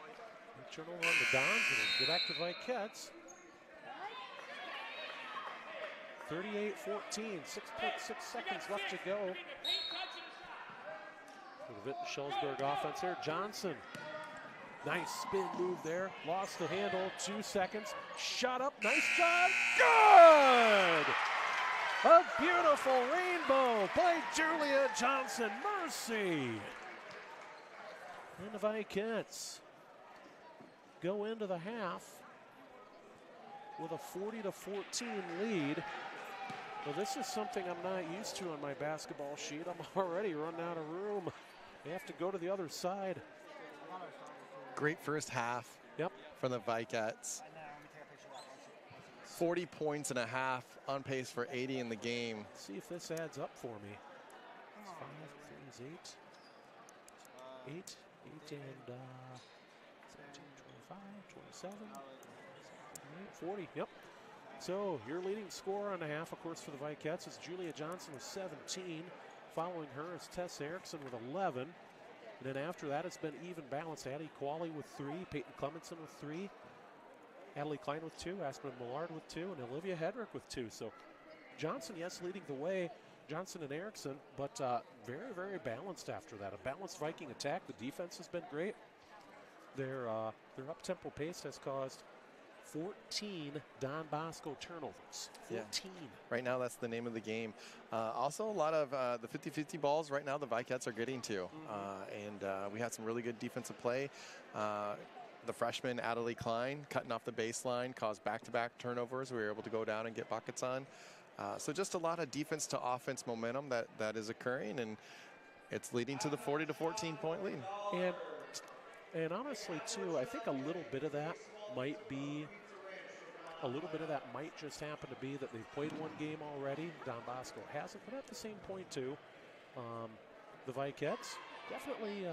Turnover on the Dons, and it'll go back to Vikets. 38-14, 6.6 seconds left to go. For the Vinton-Shellsburg offense here. Johnson, nice spin move there. Lost the handle, 2 seconds. Shot up, nice job, good! A beautiful rainbow by Julia Johnson, mercy! And the Vikets go into the half with a 40-14 lead. Well, this is something I'm not used to on my basketball sheet. I'm already running out of room. They have to go to the other side. Great first half from the Vikets. 40 points and a half, on pace for 80 in the game. Let's see if this adds up for me. 5, 3 is 8. 8 and 17, 25, 27, 40. Yep. So your leading scorer on the half, of course, for the Vikets is Julia Johnson with 17. Following her is Tess Erickson with 11. And then after that, it's been even balanced. Addie Qualley with 3, Peyton Clementson with 3, Adelie Klein with 2, Aspen Millard with 2, and Olivia Hedrick with 2. So Johnson, yes, leading the way, Johnson and Erickson, but very, very balanced after that. A balanced Viking attack. The defense has been great. Their up-tempo pace has caused 14 Don Bosco turnovers. 14. Yeah. Right now, that's the name of the game. Also, a lot of the 50-50 balls right now the Vikets are getting to. And we had some really good defensive play. The freshman, Adelie Klein, cutting off the baseline, caused back-to-back turnovers. We were able to go down and get buckets on. So just a lot of defense to offense momentum that is occurring, and it's leading to the 40-14 point lead. And honestly, too, I think a little bit of that might just happen to be that they've played one game already. Don Bosco hasn't, but at the same point, too, the Vikets definitely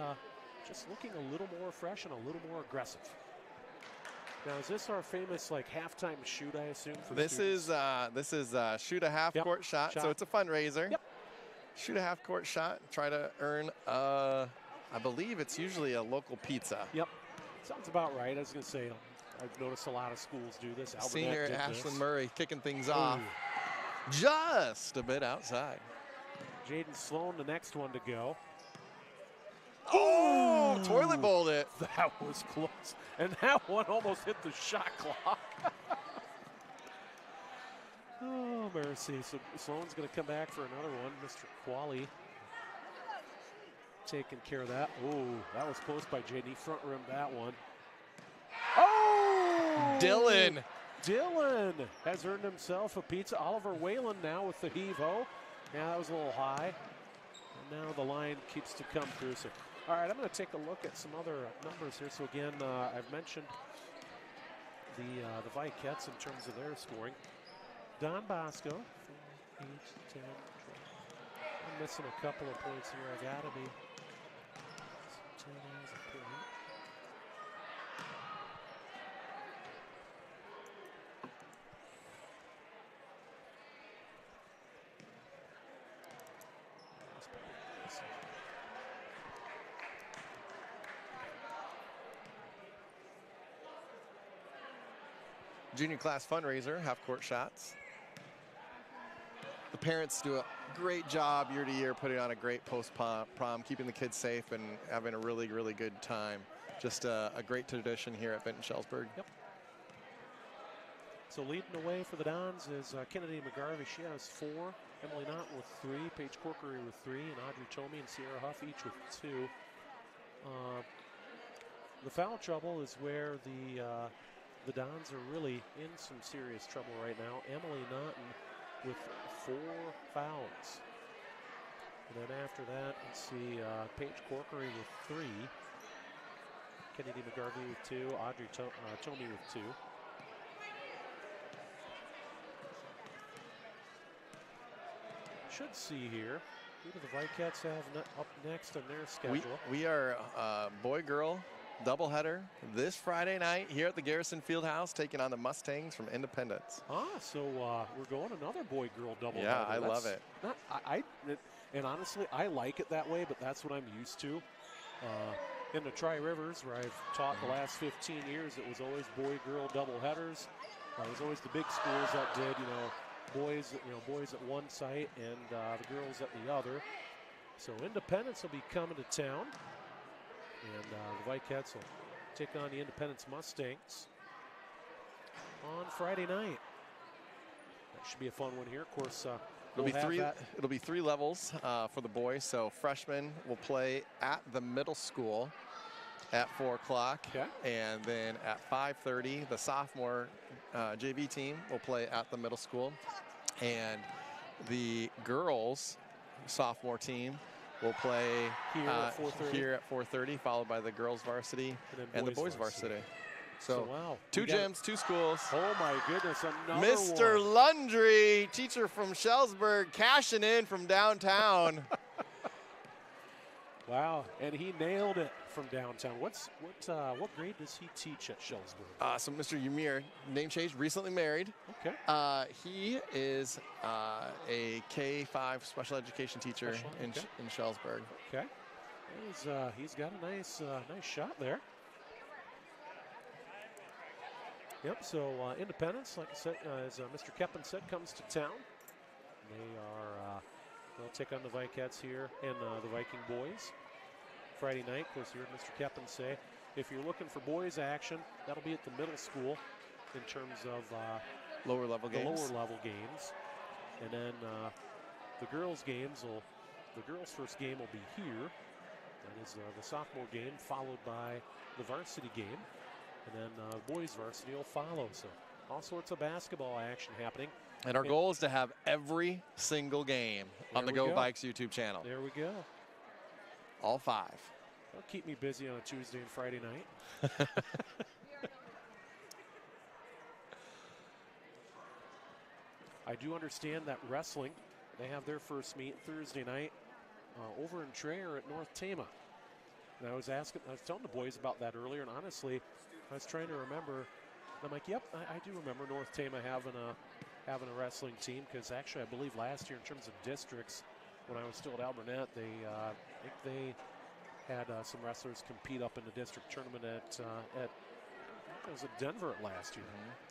just looking a little more fresh and a little more aggressive. Now, is this our famous like halftime shoot? I assume for this is shoot a half court shot. So it's a fundraiser. Yep. Shoot a half court shot. Try to earn. I believe it's usually a local pizza. Yep. Sounds about right. I was going to say I've noticed a lot of schools do this. Senior Ashlyn Murray kicking things off. Just a bit outside. Jaden Sloan, the next one to go. Oh, toilet bowled it. That was close. And that one almost hit the shot clock. Oh, mercy. So Sloan's going to come back for another one. Mr. Qualley taking care of that. Oh, that was close by JD. Front rimmed that one. Oh! Dylan has earned himself a pizza. Oliver Whalen now with the heave-ho. Yeah, that was a little high. And now the line keeps to come through. So, all right, I'm going to take a look at some other numbers here. So again, I've mentioned the Vikets in terms of their scoring. Don Bosco, 4, 8, 10, 12. I'm missing a couple of points here. I got to be 10 as a point. Junior class fundraiser, half court shots. The parents do a great job year to year putting on a great post-prom, keeping the kids safe and having a really, really good time. Just a great tradition here at Vinton-Shellsburg. Yep. So leading the way for the Dons is Kennedy McGarvey. She has 4. Emily Naughton with 3. Paige Corkery with 3. And Audrey Tomey and Sierra Huff each with 2. The foul trouble is where the Dons are really in some serious trouble right now. Emily Naughton with 4 fouls. And then after that, let's see, Paige Corkery with 3. Kennedy McGarvey with 2. Audrey Tomey with 2. Should see here. Who do the Vikets have up next on their schedule? We are boy-girl doubleheader this Friday night here at the Garrison Fieldhouse, taking on the Mustangs from Independence. So we're going another boy-girl doubleheader. Yeah, I love it. And honestly, I like it that way, but that's what I'm used to. In the Tri-Rivers, where I've taught the last 15 years, it was always boy-girl doubleheaders. It was always the big schools that did, boys at one site and the girls at the other. So Independence will be coming to town, and the Vikettes will take on the Independence Mustangs on Friday night. That should be a fun one here. Of course, it'll be three levels for the boys. So freshmen will play at the middle school at 4 o'clock. Okay. And then at 5:30, the sophomore JV team will play at the middle school. And the girls sophomore team will play here at 4:30, followed by the girls varsity and the boys varsity. So wow. 2 gyms, 2 schools. Oh my goodness, another Mr. one. Lundry, teacher from Shellsburg, cashing in from downtown. Wow, and he nailed it from downtown. What grade does he teach at Shellsburg? So Mr. Ymir, name change, recently married. Okay. He is a K-5 special education teacher in Shellsburg. Okay. He's got a nice shot there. Yep. So Independence, like I said, as Mr. Keppen said, comes to town. They'll take on the Vikettes here and the Viking boys. Friday night, of course, you heard Mr. Keppen say, if you're looking for boys action, that'll be at the middle school in terms of lower level games. And then the girls' first game will be here. That is the sophomore game, followed by the varsity game. And then boys varsity will follow. So all sorts of basketball action happening. And our goal is to have every single game on the Go Vikes YouTube channel. There we go. All 5. That'll keep me busy on a Tuesday and Friday night. I do understand that wrestling, they have their first meet Thursday night over in Traer at North Tama. And I was telling the boys about that earlier, and honestly, I was trying to remember. I'm like, yep, I do remember North Tama having a wrestling team, because actually I believe last year in terms of districts, when I was still at Alburnett, I think they had some wrestlers compete up in the district tournament at it was at Denver last year.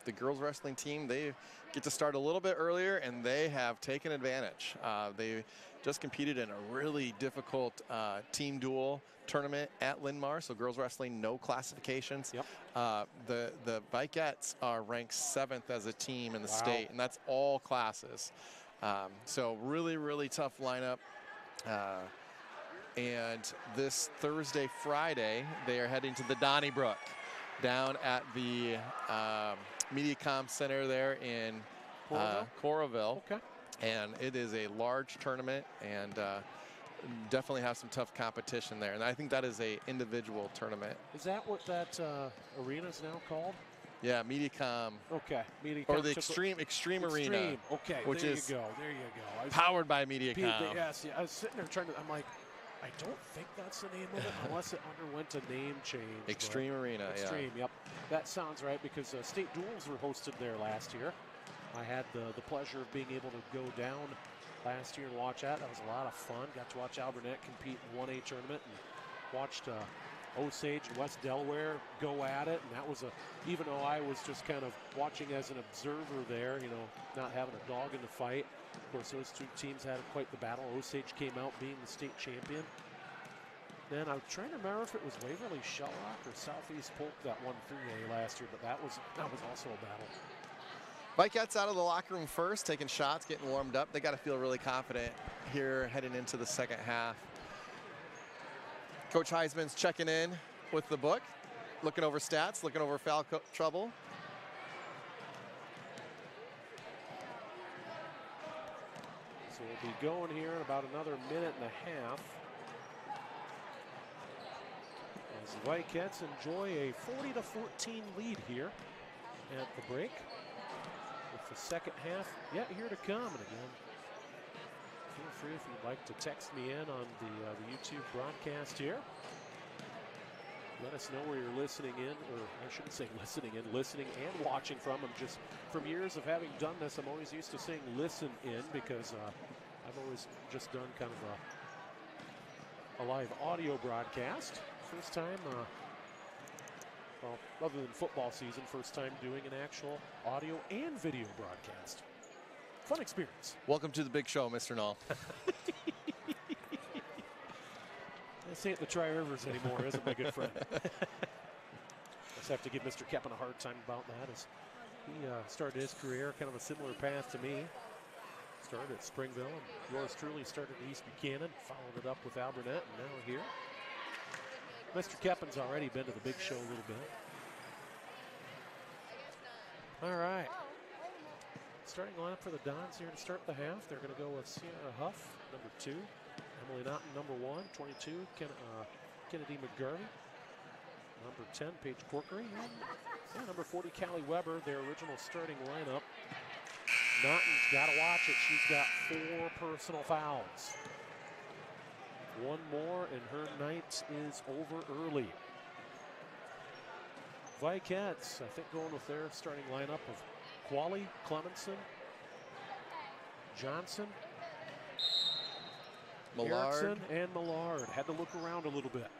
The girls wrestling team, they get to start a little bit earlier, and they have taken advantage. They just competed in a really difficult team duel tournament at Linn-Mar, so girls wrestling, no classifications. Yep. The Vikettes are ranked 7th as a team in the state, and that's all classes. So really, really tough lineup. And this Thursday, Friday, they are heading to the Donnybrook down at the MediaCom Center there in Coralville. Okay. And it is a large tournament, and definitely have some tough competition there. And I think that is a individual tournament. Is that what that arena is now called? Yeah, MediaCom. Okay, MediaCom. Or the Extreme Arena. Okay, which there is you go. There you go. Powered by MediaCom. Yes, yeah. I was sitting there I'm like, I don't think that's the name of it unless it underwent a name change. Extreme Arena, Extreme, yep. That sounds right, because state duels were hosted there last year. I had the pleasure of being able to go down last year and watch that. That was a lot of fun. Got to watch Alburnett compete in 1A tournament, and watched Osage and West Delaware go at it. And that was even though I was just kind of watching as an observer there, not having a dog in the fight. Of course, those two teams had quite the battle. Osage came out being the state champion. Then I was trying to remember if it was Waverly Shellrock or Southeast Polk that won 3A last year, but that was also a battle. Vikettes out of the locker room first, taking shots, getting warmed up. They got to feel really confident here heading into the second half. Coach Heisman's checking in with the book, looking over stats, looking over foul trouble. So we'll be going here in about another minute and a half, as the Vikettes enjoy a 40-14 lead here at the break, with the second half yet here to come. And again, feel free if you'd like to text me in on the YouTube broadcast here. Let us know where you're listening in, or I shouldn't say listening in, listening and watching from. I'm just, from years of having done this, I'm always used to saying listen in because I've always just done kind of a live audio broadcast. First time, well, other than football season, first time doing an actual audio and video broadcast. Fun experience. Welcome to the big show, Mr. Null. This ain't the Tri-Rivers anymore, is it, my good friend? Just have to give Mr. Keppen a hard time about that, as he started his career kind of a similar path to me. Started at Springville, and yours truly started at East Buchanan, followed it up with Alburnett, and now here. Mr. Keppen's already been to the big show a little bit. All right. Starting lineup for the Dons here to start the half. They're going to go with Sierra Huff, number 2. Emily Naughton, number 1. 22, Kennedy McGarvey. Number 10, Paige Corkery. And number 40, Callie Weber, their original starting lineup. Naughton's got to watch it. She's got 4 personal fouls. One more, and her night is over early. Vikettes, I think, going with their starting lineup of Qualley, Clemenson, Johnson, Millard, Erickson, and Millard. Had to look around a little bit.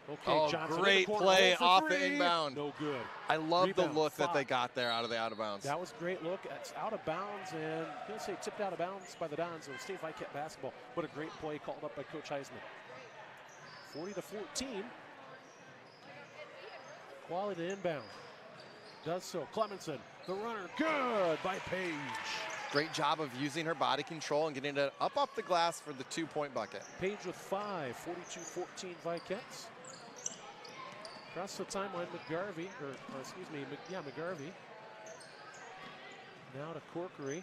Okay, oh, Johnson. great play off the inbound. No good. I love Rebound, the look 5. that they got there out of the out of bounds. That was a great look. It's out of bounds, and I'm going to say tipped out of bounds by the Dons. It'll stay Vikette basketball. What a great play called up by Coach Heisman. 40-14. Quality inbound. Does so. Clemenson, the runner, good by Paige. Great job of using her body control and getting it up off the glass for the 2-point bucket. Paige with 5, 42-14 Vikettes. Across the timeline, McGarvey, McGarvey. Now to Corkery.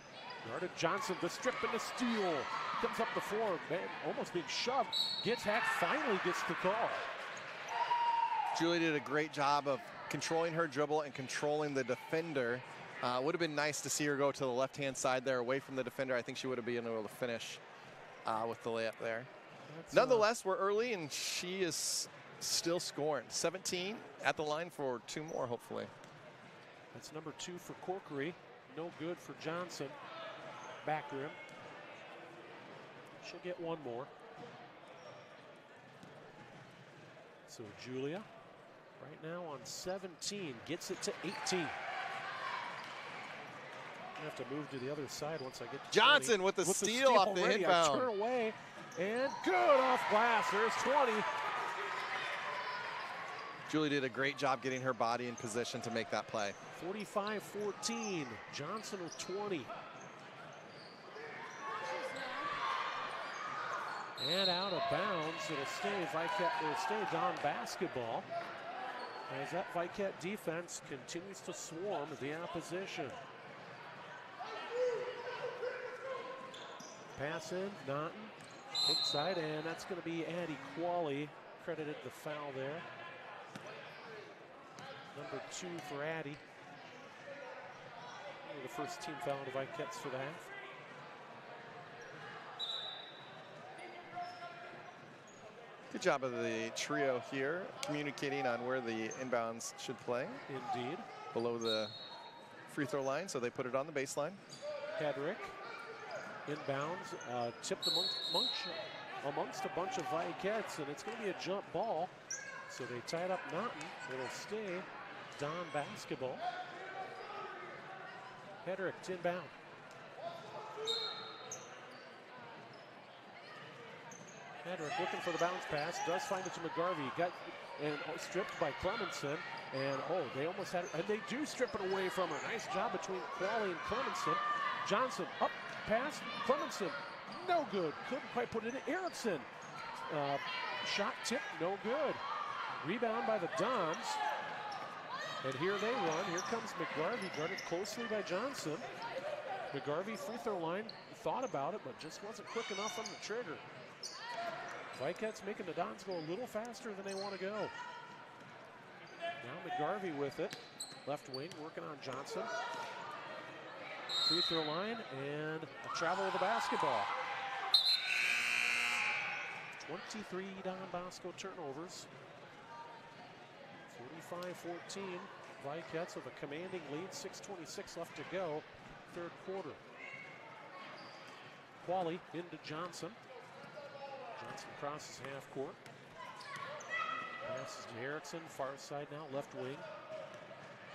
Guarded Johnson, the strip and the steal. Comes up the floor, man, almost being shoved. Gets hacked, finally gets the call. Julie did a great job of controlling her dribble and controlling the defender. Would have been nice to see her go to the left-hand side there, away from the defender. I think she would have been able to finish with the layup there. Nonetheless, we're early, and she is still scoring. 17 at the line for 2 more, hopefully. That's number 2 for Corkery. No good for Johnson. Back rim. She'll get 1 more. So Julia, right now on 17, gets it to 18. I have to move to the other side once I get to Johnson 20. with the steal off the inbound. Turn away, and good off glass. There's 20. Julie did a great job getting her body in position to make that play. 45-14. Johnson with 20. And out of bounds. It'll stay Don basketball, as that Vikette defense continues to swarm the opposition. Pass in, Naughton, inside, and that's going to be Addie Qualley, credited the foul there. Number 2 for Addie. The first team foul to Vikettes for the half. Good job of the trio here, communicating on where the inbounds should play. Indeed. Below the free throw line, so they put it on the baseline. Hedrick, inbounds, tipped amongst a bunch of Vikettes, and it's going to be a jump ball. So they tied up Naughton. It'll stay Don basketball. Hedrick inbound. Hedrick looking for the bounce pass, does find it to McGarvey. Got and stripped by Clemenson, and they almost had it, and they do strip it away from her. Nice job between Qualley and Clemenson. Johnson up pass, Clemenson, no good. Couldn't quite put it in. Erickson, shot tip, no good. Rebound by the Dons, and here they run. Here comes McGarvey, guarded closely by Johnson. McGarvey free throw line, thought about it, but just wasn't quick enough on the trigger. Vikettes making the Dons go a little faster than they want to go. Now McGarvey with it. Left wing working on Johnson. Free throw line and a travel with the basketball. 23 Don Bosco turnovers. 25-14. Vikets with a commanding lead, 6:26 left to go, third quarter. Qualley into Johnson. Johnson crosses half court. Passes to Erickson, far side now, left wing.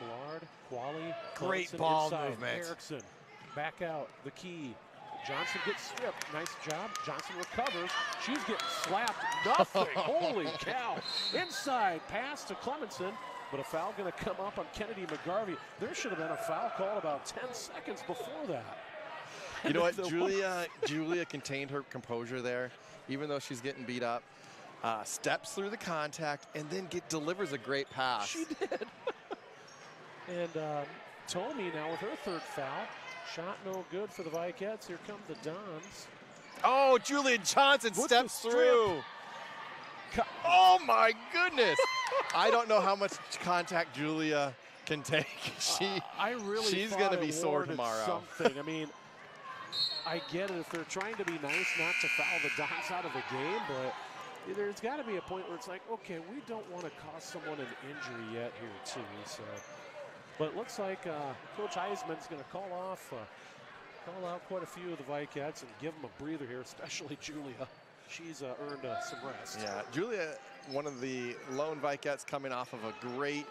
Millard, Qualley. Great Johnson ball inside. movement. Erickson back out, the key. Johnson gets stripped. Nice job. Johnson recovers. She's getting slapped. Nothing. Holy cow. Inside pass to Clemenson, but a foul going to come up on Kennedy McGarvey. There should have been a foul called about 10 seconds before that. You know what? Julia contained her composure there, even though she's getting beat up. Steps through the contact and then delivers a great pass. She did. And Tomey now with her third foul. Shot no good for the Vikets. Here come the Dons. Oh, Julia Johnson steps through. Oh my goodness. I don't know how much contact Julia can take. She's going to be sore tomorrow. Something. I mean, I get it if they're trying to be nice not to foul the Dons out of the game, but there's got to be a point where it's like, okay, we don't want to cause someone an injury yet here too. So, but it looks like Coach Heisman's going to call out quite a few of the Vikets and give them a breather here, especially Julia. She's earned some rest. Yeah, Julia, one of the lone Vikets coming off of a great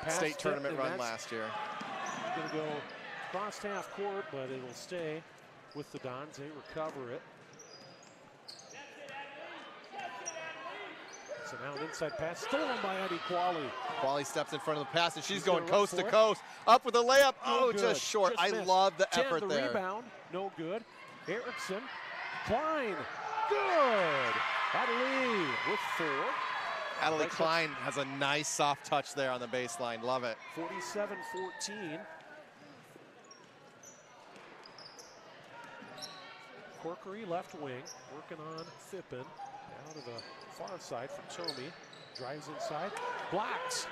state tournament run last year. Going to go across half court, but it'll stay with the Dons. They recover it. So now an inside pass stolen by Eddie Qualley. Qualley steps in front of the pass, and she's going coast to coast. Up with a layup. Oh, just short. I love the effort there. Rebound, no good. Erickson, Klein, good. Adelie with 4. Adelie Klein has a nice soft touch there on the baseline. Love it. 47-14. Corkery left wing, working on Phippen. Down to the far side from Tomey. Drives inside, blocked.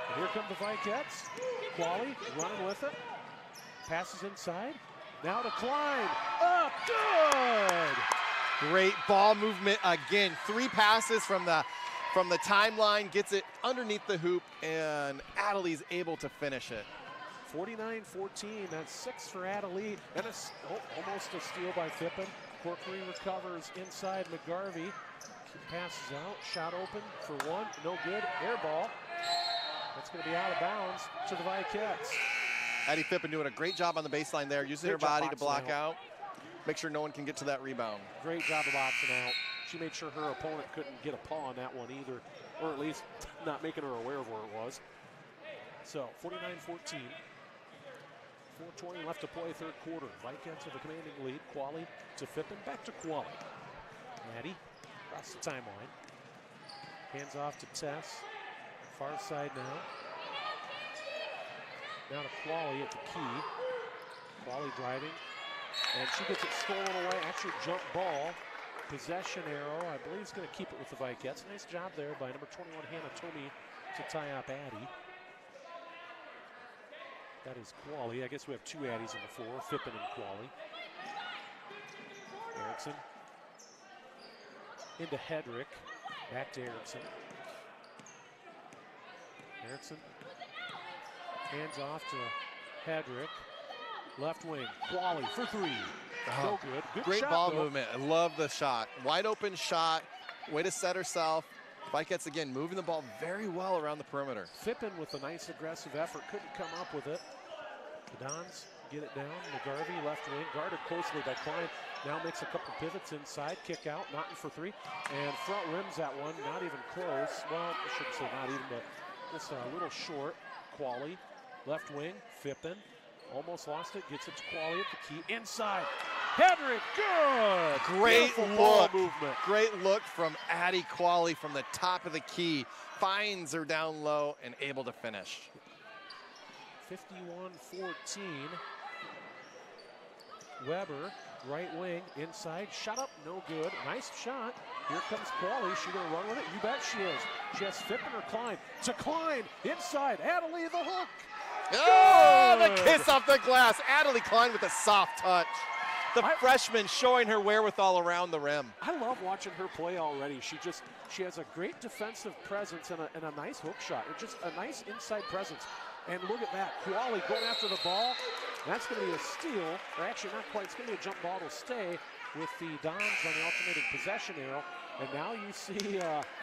And here come the Vikets. Qualley running with it. Passes inside. Now to Klein. Up, good! Great ball movement again. 3 passes from the timeline, gets it underneath the hoop, and Adelie's able to finish it. 49-14, that's 6 for Adelie, and almost a steal by Phippen. Corkery recovers inside McGarvey. Passes out, shot open for 1, no good, air ball. That's going to be out of bounds to the Vikets. Addie Phippen doing a great job on the baseline there, using her body to block out. Make sure no one can get to that rebound. Great job of boxing out. She made sure her opponent couldn't get a paw on that one either, or at least not making her aware of where it was. So 49-14. 4:20 left to play, third quarter. Vikets with a commanding lead. Qualley to Phippen, back to Qualley. Maddie across the timeline. Hands off to Tess. Far side now. Now to Qualley at the key. Qualley driving. And she gets it stolen away. Actually, jump ball. Possession arrow. I believe he's going to keep it with the Vikets. Nice job there by number 21, Hannah Tomey, to tie up Addie. That is Qualley. I guess we have 2 Addies on the floor, Phippen and Qualley. Erickson. Into Hedrick. Back to Erickson. Erickson. Hands off to Hedrick. Left wing. Qualley for 3. No good. Good Great shot, ball though. movement. I love the shot. Wide open shot. Way to set herself. Vikets again moving the ball very well around the perimeter. Phippen with a nice aggressive effort. Couldn't come up with it. The Dons get it down. McGarvey left wing. Guarded closely by Klein. Now makes a couple pivots inside. Kick out. Naughton for 3. And front rims that one. Not even close. Well, I shouldn't say not even, but just a little short. Qualley. Left wing. Phippen. Almost lost it. Gets it to Qualley at the key. Inside. Hedrick. Good. Great Beautiful look. ball movement. Great look from Addie Qualley from the top of the key. Finds her down low and able to finish. 51-14. Weber, right wing, inside, shot up, no good. Nice shot. Here comes Qualley. She gonna run with it? You bet she is. She has Phippen or Klein. To Klein, inside. Adelie the hook. Oh, the kiss off the glass. Adelie Klein with a soft touch. The freshman showing her wherewithal around the rim. I love watching her play already. She has a great defensive presence and a nice hook shot. It's just a nice inside presence. And look at that, Kuali going after the ball. That's going to be a steal, or actually not quite. It's going to be a jump ball to stay with the Dons on the alternating possession arrow. And now you see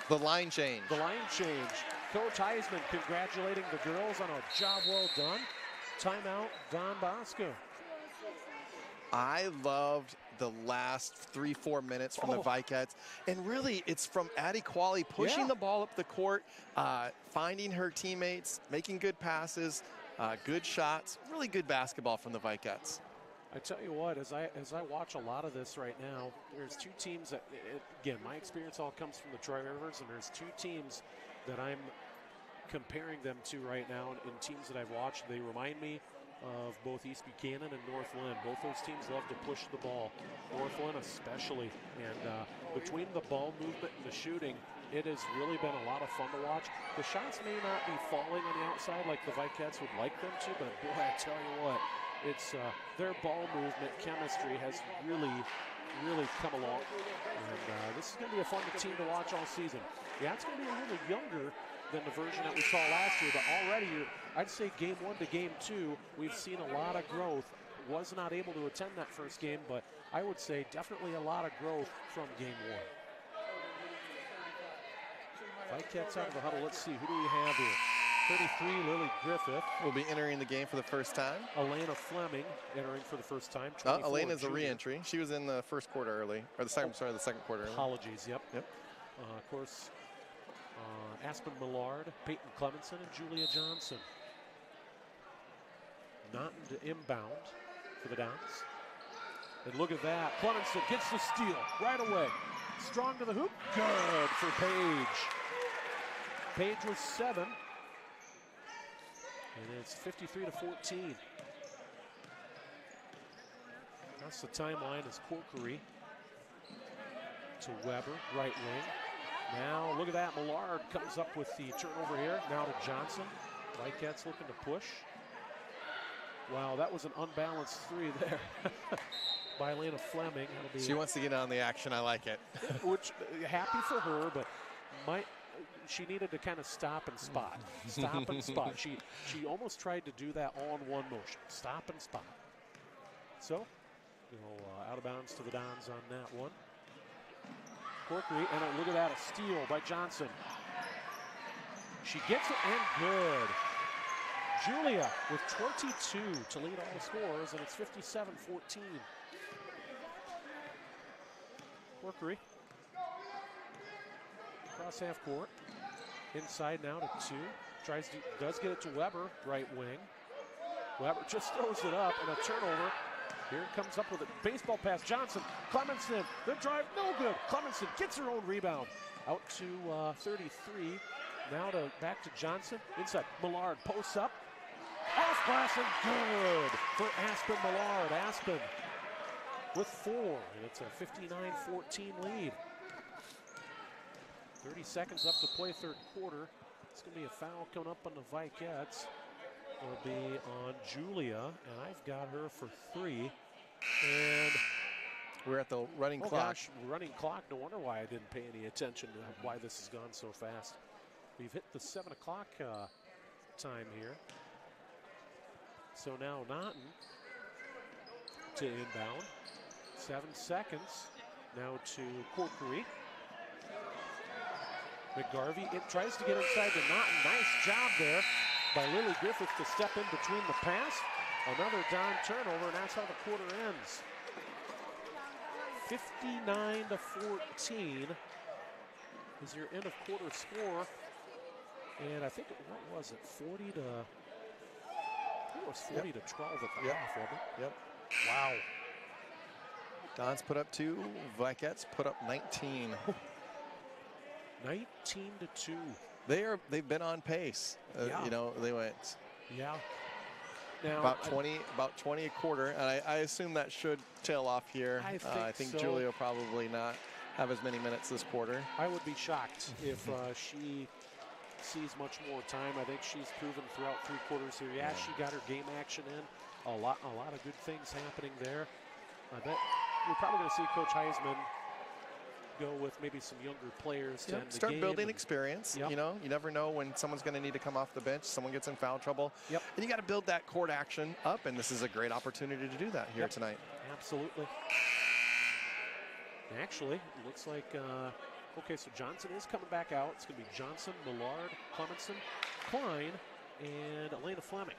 the line change. The line change. Coach Heisman congratulating the girls on a job well done. Timeout, Don Bosco. I loved the last 3-4 minutes from the Vikets. And really, it's from Addie Kuali pushing the ball up the court, finding her teammates, making good passes, good shots. Really good basketball from the Vikets. I tell you what, as I watch a lot of this right now, there's two teams that, again, my experience all comes from the Troy Rivers, and there's two teams that I'm comparing them to right now, and teams that I've watched. They remind me of both East Buchanan and North Lynn. Both those teams love to push the ball, North Lynn especially. And between the ball movement and the shooting, it has really been a lot of fun to watch. The shots may not be falling on the outside like the Vikets would like them to, but boy, I tell you what, it's their ball movement chemistry has really come along. And this is going to be a fun team to watch all season. Yeah, it's going to be a little younger than the version that we saw last year, but already I'd say game 1 to game 2, we've seen a lot of growth. Was not able to attend that first game, but I would say definitely a lot of growth from game 1. Vikets out of the huddle. Let's see, who do we have here? 33, Lily Griffith. Will be entering the game for the first time. Elena Fleming entering for the first time. Elena's a re-entry. She was in the first quarter early, or the second, sorry, the second quarter early. Apologies, yep. Of course, Aspen Millard, Peyton Clemenson, and Julia Johnson. Not to inbound for the Dons. And look at that. Clemenson gets the steal right away. Strong to the hoop. Good for Paige. Paige was 7. And it's 53-14. That's the timeline as Corkery to Weber, right wing. Now look at that. Millard comes up with the turnover here. Now to Johnson. Vikets looking to push. Wow, that was an unbalanced 3 there by Elena Fleming. She wants to get on the action. I like it. Which, happy for her, but she needed to kind of stop and spot. Stop and spot. She almost tried to do that all in one motion. Stop and spot. So, out of bounds to the Dons on that one. Corkery, and look at that, a steal by Johnson. She gets it, and good. Julia with 22 to lead all the scores, and it's 57-14. Corkery. Across half court. Inside now to 2. Does get it to Weber, right wing. Weber just throws it up, and a turnover. Here comes up with a baseball pass. Johnson, Clemenson, the drive, no good. Clemenson gets her own rebound. Out to 33. Now back to Johnson. Inside, Millard posts up. Off glass and good for Aspen Millard. Aspen with 4, and it's a 59-14 lead. 30 seconds up to play third quarter. It's going to be a foul coming up on the Vikets. It'll be on Julia, and I've got her for 3. And we're at the running clock. Gosh, running clock. No wonder why I didn't pay any attention to why this has gone so fast. We've hit the 7 o'clock time here. So now Naughton to inbound. 7 seconds. Now to Corkery. McGarvey tries to get inside to Naughton. Nice job there by Lily Griffith to step in between the pass. Another Don turnover, and that's how the quarter ends. 59-14 is your end of quarter score. And I think, what was it, 40 to... It was 40 to 12 at the half, wasn't it? Yep. Wow. Dons put up 2. Vikets put up 19. 19-2. They've been on pace. They went. Yeah. Now about 20 a quarter, and I assume that should tail off here. I think so. Julia will probably not have as many minutes this quarter. I would be shocked if she sees much more time. I think she's proven throughout 3 quarters here. Yeah, she got her game action in. A lot of good things happening there. I bet we're probably going to see Coach Heisman go with maybe some younger players to end the start game. building experience. Yep. You know, you never know when someone's going to need to come off the bench, someone gets in foul trouble. Yep. And you got to build that court action up, and this is a great opportunity to do that here tonight. Absolutely. Actually, it looks like, okay, so Johnson is coming back out. It's going to be Johnson, Millard, Clemenson, Klein, and Elena Fleming.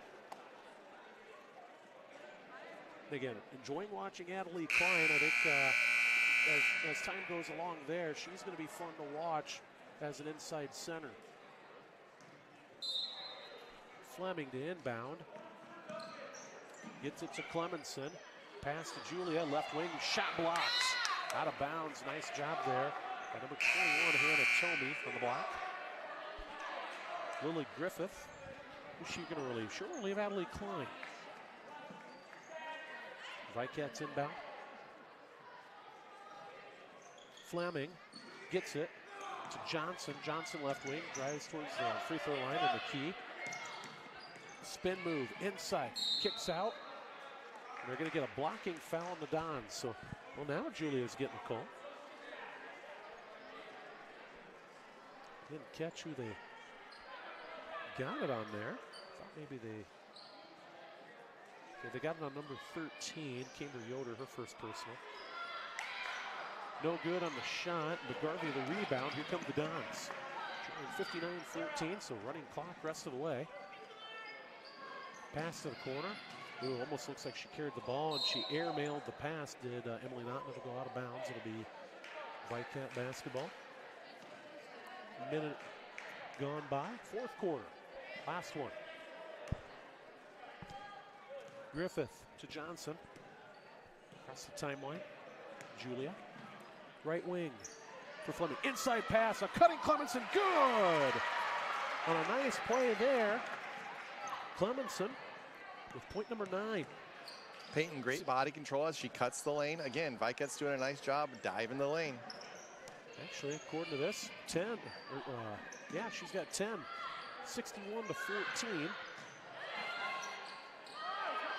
And again, enjoying watching Adelie Klein. I think as time goes along there, she's going to be fun to watch as an inside center. Fleming to inbound. Gets it to Clemenson. Pass to Julia, left wing, shot blocks. Out of bounds, nice job there by number 21, Hannah Tomey on the block. Lily Griffith, who's she going to relieve? She'll relieve Adelie Klein. Vikats inbound. Fleming gets it to Johnson. Johnson left wing, drives towards the free throw line in the key. Spin move inside, kicks out. And they're going to get a blocking foul on the Dons. So, well, now Julia's getting a call. Didn't catch who they got it on there. Thought maybe they got it on number 13, Kimber Yoder, her first personal. No good on the shot. McGarvey the rebound. Here come the Dons. 59-14, so running clock rest of the way. Pass to the corner. Ooh, almost looks like she carried the ball and she airmailed the pass. Did Emily Naughton to go out of bounds? It'll be Vicat basketball. Minute gone by. Fourth quarter. Last one. Griffith to Johnson. Across the timeline. Julia. Right wing for Fleming. Inside pass. A cutting Clemenson. Good! On a nice play there. Clemenson with point number 9. Peyton, great body control as she cuts the lane. Again, Vicat's doing a nice job diving the lane. Actually, according to this, 10. Yeah, she's got 10. 61-14.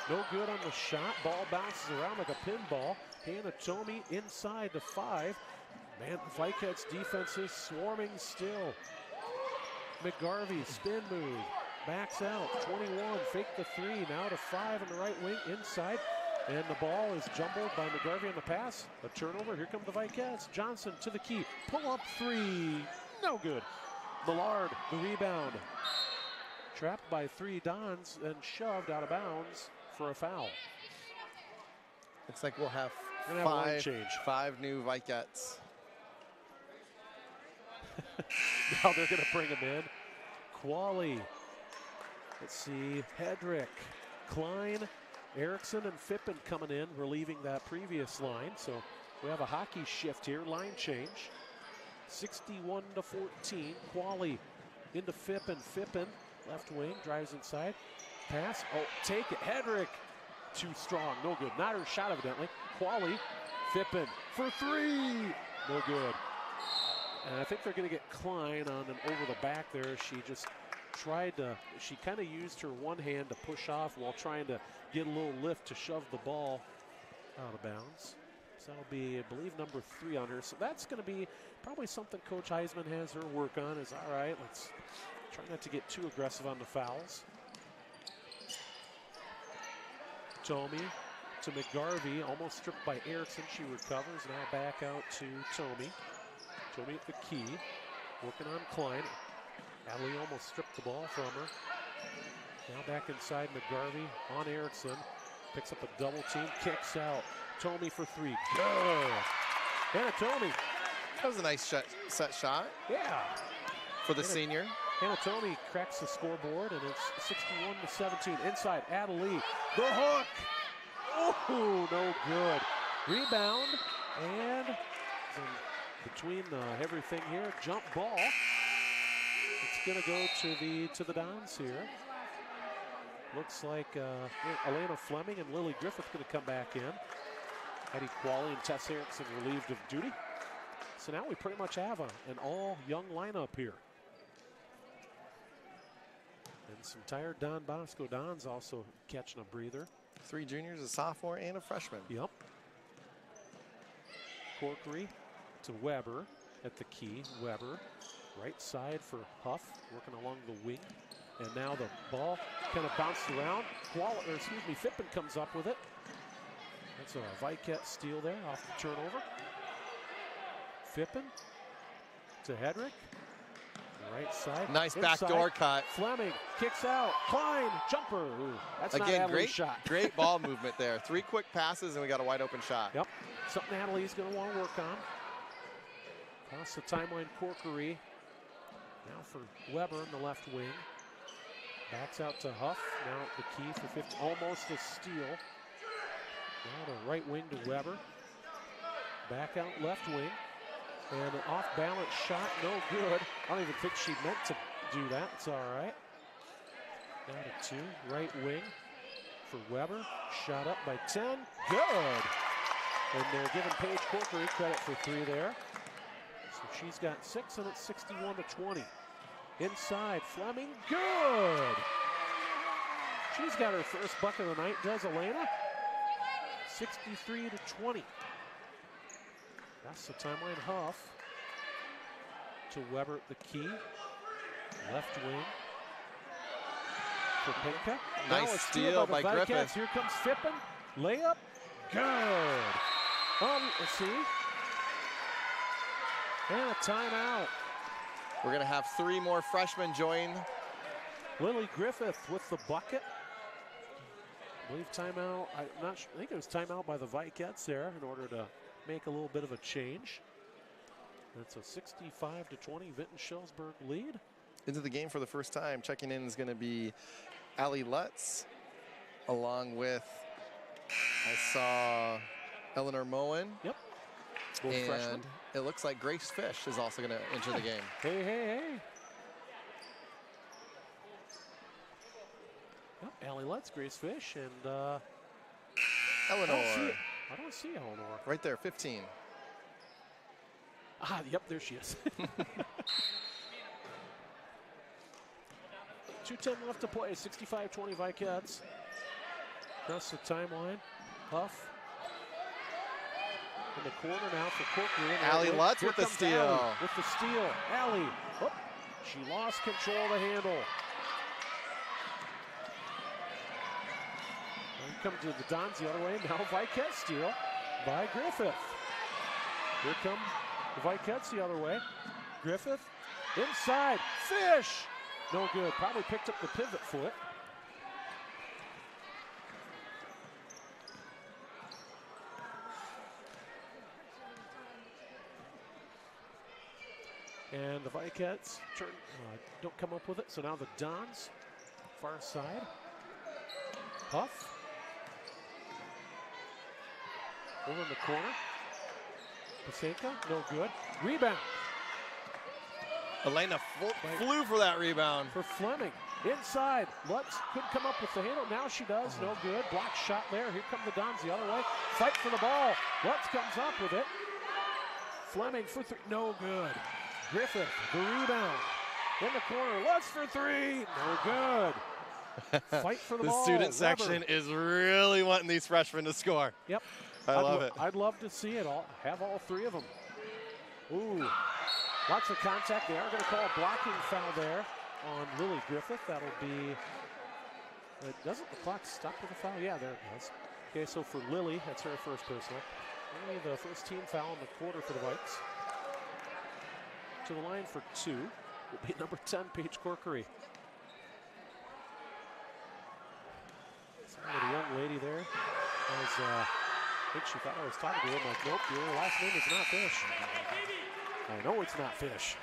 No good on the shot. Ball bounces around like a pinball. Hannah Tomey inside to 5. Man, Vicat's defense is swarming still. McGarvey, spin move. Backs out, 21, fake the 3, now to 5 on the right wing, inside. And the ball is jumbled by McGarvey on the pass. A turnover, here come the Vicats. Johnson to the key, pull up 3, no good. Millard, the rebound. Trapped by 3 Dons and shoved out of bounds for a foul. Looks like we'll have change. 5 new Vicats. Now they're gonna bring him in. Qualley. Let's see, Hedrick, Klein, Erickson, and Fippen coming in, relieving that previous line. So we have a hockey shift here, line change. 61-14, Qualley into Fippen. Fippen, left wing, drives inside. Pass, oh, take it, Hedrick. Too strong, no good. Not her shot, evidently. Qualley, Fippen for 3, no good. And I think they're gonna get Klein on an over the back there. She just she kind of used her one hand to push off while trying to get a little lift to shove the ball out of bounds. So that'll be, I believe, number 3 on her. So that's going to be probably something Coach Heisman has her work on is, all right, let's try not to get too aggressive on the fouls. Tomey to McGarvey, almost stripped by Erickson. She recovers, now back out to Tomey. Tomey at the key, working on Klein. Adelie almost stripped the ball from her. Now back inside McGarvey on Erickson. Picks up a double team, kicks out. Tomey for 3. Good. Hannah Tomey. That was a nice set shot. Yeah. For the senior. Hannah Tomey cracks the scoreboard, and it's 61-17. Inside, Adelie. The hook. Oh, no good. Rebound, and between everything here, jump ball. It's going to go to the Dons here. Looks like Elena Fleming and Lily Griffith going to come back in. Eddie Qualley and Tess Erickson relieved of duty. So now we pretty much have an all-young lineup here. And some tired Don Bosco Dons also catching a breather. 3 juniors, a sophomore, and a freshman. Yep. Corkery to Weber at the key. Weber, right side for Huff, working along the wing. And now the ball kind of bounced around. Fippen comes up with it. That's a Viket steal there off the turnover. Fippen to Hedrick. Right side. Nice inside. backdoor cut. Fleming kicks out. Klein, jumper. Ooh, that's again, not great shot. Great ball movement there. 3 quick passes and we got a wide open shot. Yep. Something Natalie's going to want to work on. Pass the timeline Corkery. Now for Weber in the left wing. Backs out to Huff. Now the key for 50. Almost a steal. Now the right wing to Weber. Back out left wing. And an off-balance shot, no good. I don't even think she meant to do that. It's all right. Down to 2, right wing for Weber. Shot up by 10, good. And they're giving Paige Corkery credit for 3 there. So she's got 6, and it's 61-20. Inside, Fleming, good. She's got her first bucket of the night, does Elena. 63-20. That's the timeline. Huff to Weber at the key. Left wing for Pinka. Nice steal by Griffith. Here comes Fippen. Layup. Good. Let's see. And a timeout. We're going to have 3 more freshmen join. Lily Griffith with the bucket. I believe timeout. I'm not sure. I think it was timeout by the Vikettes there in order to make a little bit of a change. That's a 65-20 Vinton-Shellsburg lead. Into the game for the first time. Checking in is going to be Allie Lutz, along with, I saw Eleanor Moen. Yep. Both and freshmen. It looks like Grace Fish is also going to enter the game. Hey, hey, hey. Yep, Allie Lutz, Grace Fish, and Eleanor. I don't see Eleanor. Right there, 15. Ah, yep, there she is. 2:10 left to play, 65-20 Vikettes. Across the timeline, Huff. In the corner now for Corkery. Allie Lutz with the steal. Allie with the steal. Allie, oh, she lost control of the handle. Come to the Dons the other way. Now Viket steal by Griffith. Here come the Vikettes the other way. Griffith inside. Fish. No good. Probably picked up the pivot foot. And the Vikettes don't come up with it. So now the Dons, far side. Huff. Over in the corner. Pasenka, no good. Rebound. Elena flew for that rebound. For Fleming. Inside. Lutz couldn't come up with the handle. Now she does. No good. Block shot there. Here come the Dons the other way. Fight for the ball. Lutz comes up with it. Fleming for 3. No good. Griffith, the rebound. In the corner. Lutz for 3. No good. Fight for the ball. The student section is really wanting these freshmen to score. Yep. I love it. I'd love to see it all. Have all 3 of them. Ooh. Lots of contact. They are going to call a blocking foul there on Lily Griffith. That'll be, doesn't the clock stop with a foul? Yeah, there it does. Okay, so for Lily, that's her first personal. Only the first team foul in the quarter for the Vikes. To the line for 2 will be number 10, Paige Corkery. The young lady there was, I think she thought I was talking to her. I'm like, nope, your last name is not Fish. I know it's not Fish.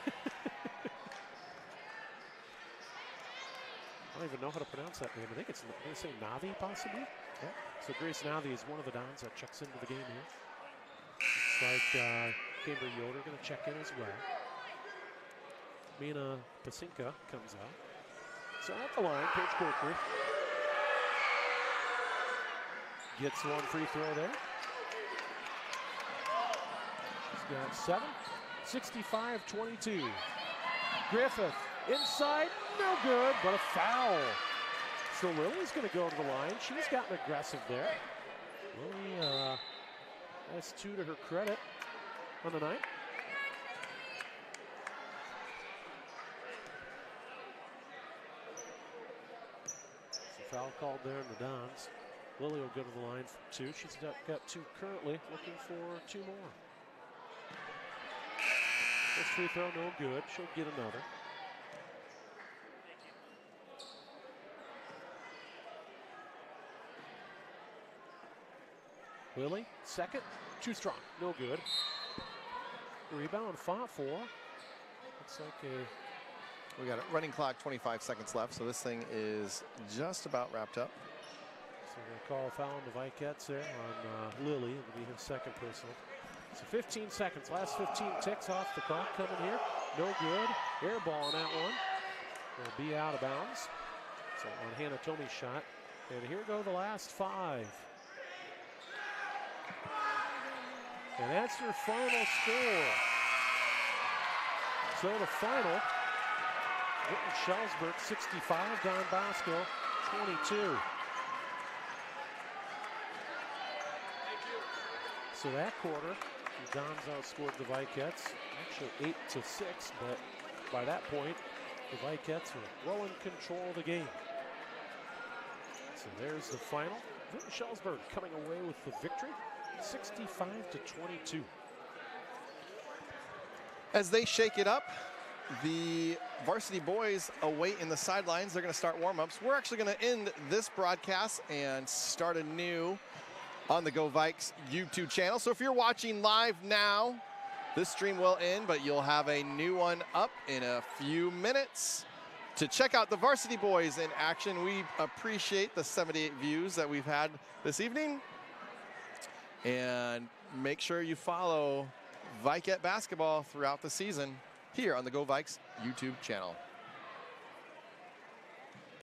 I don't even know how to pronounce that name. I think it's, I'm going to say Navi, possibly. Yeah. So Grace Navi is one of the Dons that checks into the game here. Looks like Camber Yoder going to check in as well. Mina Pasinka comes out. So at the line, Paige Corkery gets one free throw there. She's got 7. 65-22. Griffith inside, no good, but a foul. So Lily's going to go to the line. She's gotten aggressive there. Lily, that's 2 to her credit. on the night. So foul called there in the Dons. Lily will go to the line for 2. She's got 2 currently, looking for 2 more. This free throw no good. She'll get another. Lily, second, too strong, no good. Rebound fought for. Looks like we got a running clock, 25 seconds left, so this thing is just about wrapped up. So we'll call a foul on the Vikettes there on Lily. It'll be his second personal. So 15 seconds, last 15 ticks off the clock coming here. No good, air ball on that one. Will be out of bounds. So on Hannah Tomey's shot. And here go the last 5. And that's your final score. So the final, Vinton-Shellsburg 65, Don Bosco 22. So that quarter, the Dons outscored the Vikettes, actually 8-6, but by that point, the Vikettes were well in control of the game. So there's the final. Vinton-Shellsburg coming away with the victory, 65-22. As they shake it up, the varsity boys await in the sidelines. They're going to start warm-ups. We're actually going to end this broadcast and start anew on the Go Vikes YouTube channel. So if you're watching live now, this stream will end, but you'll have a new one up in a few minutes to check out the varsity boys in action. We appreciate the 78 views that we've had this evening. And make sure you follow Vikette basketball throughout the season here on the Go Vikes YouTube channel.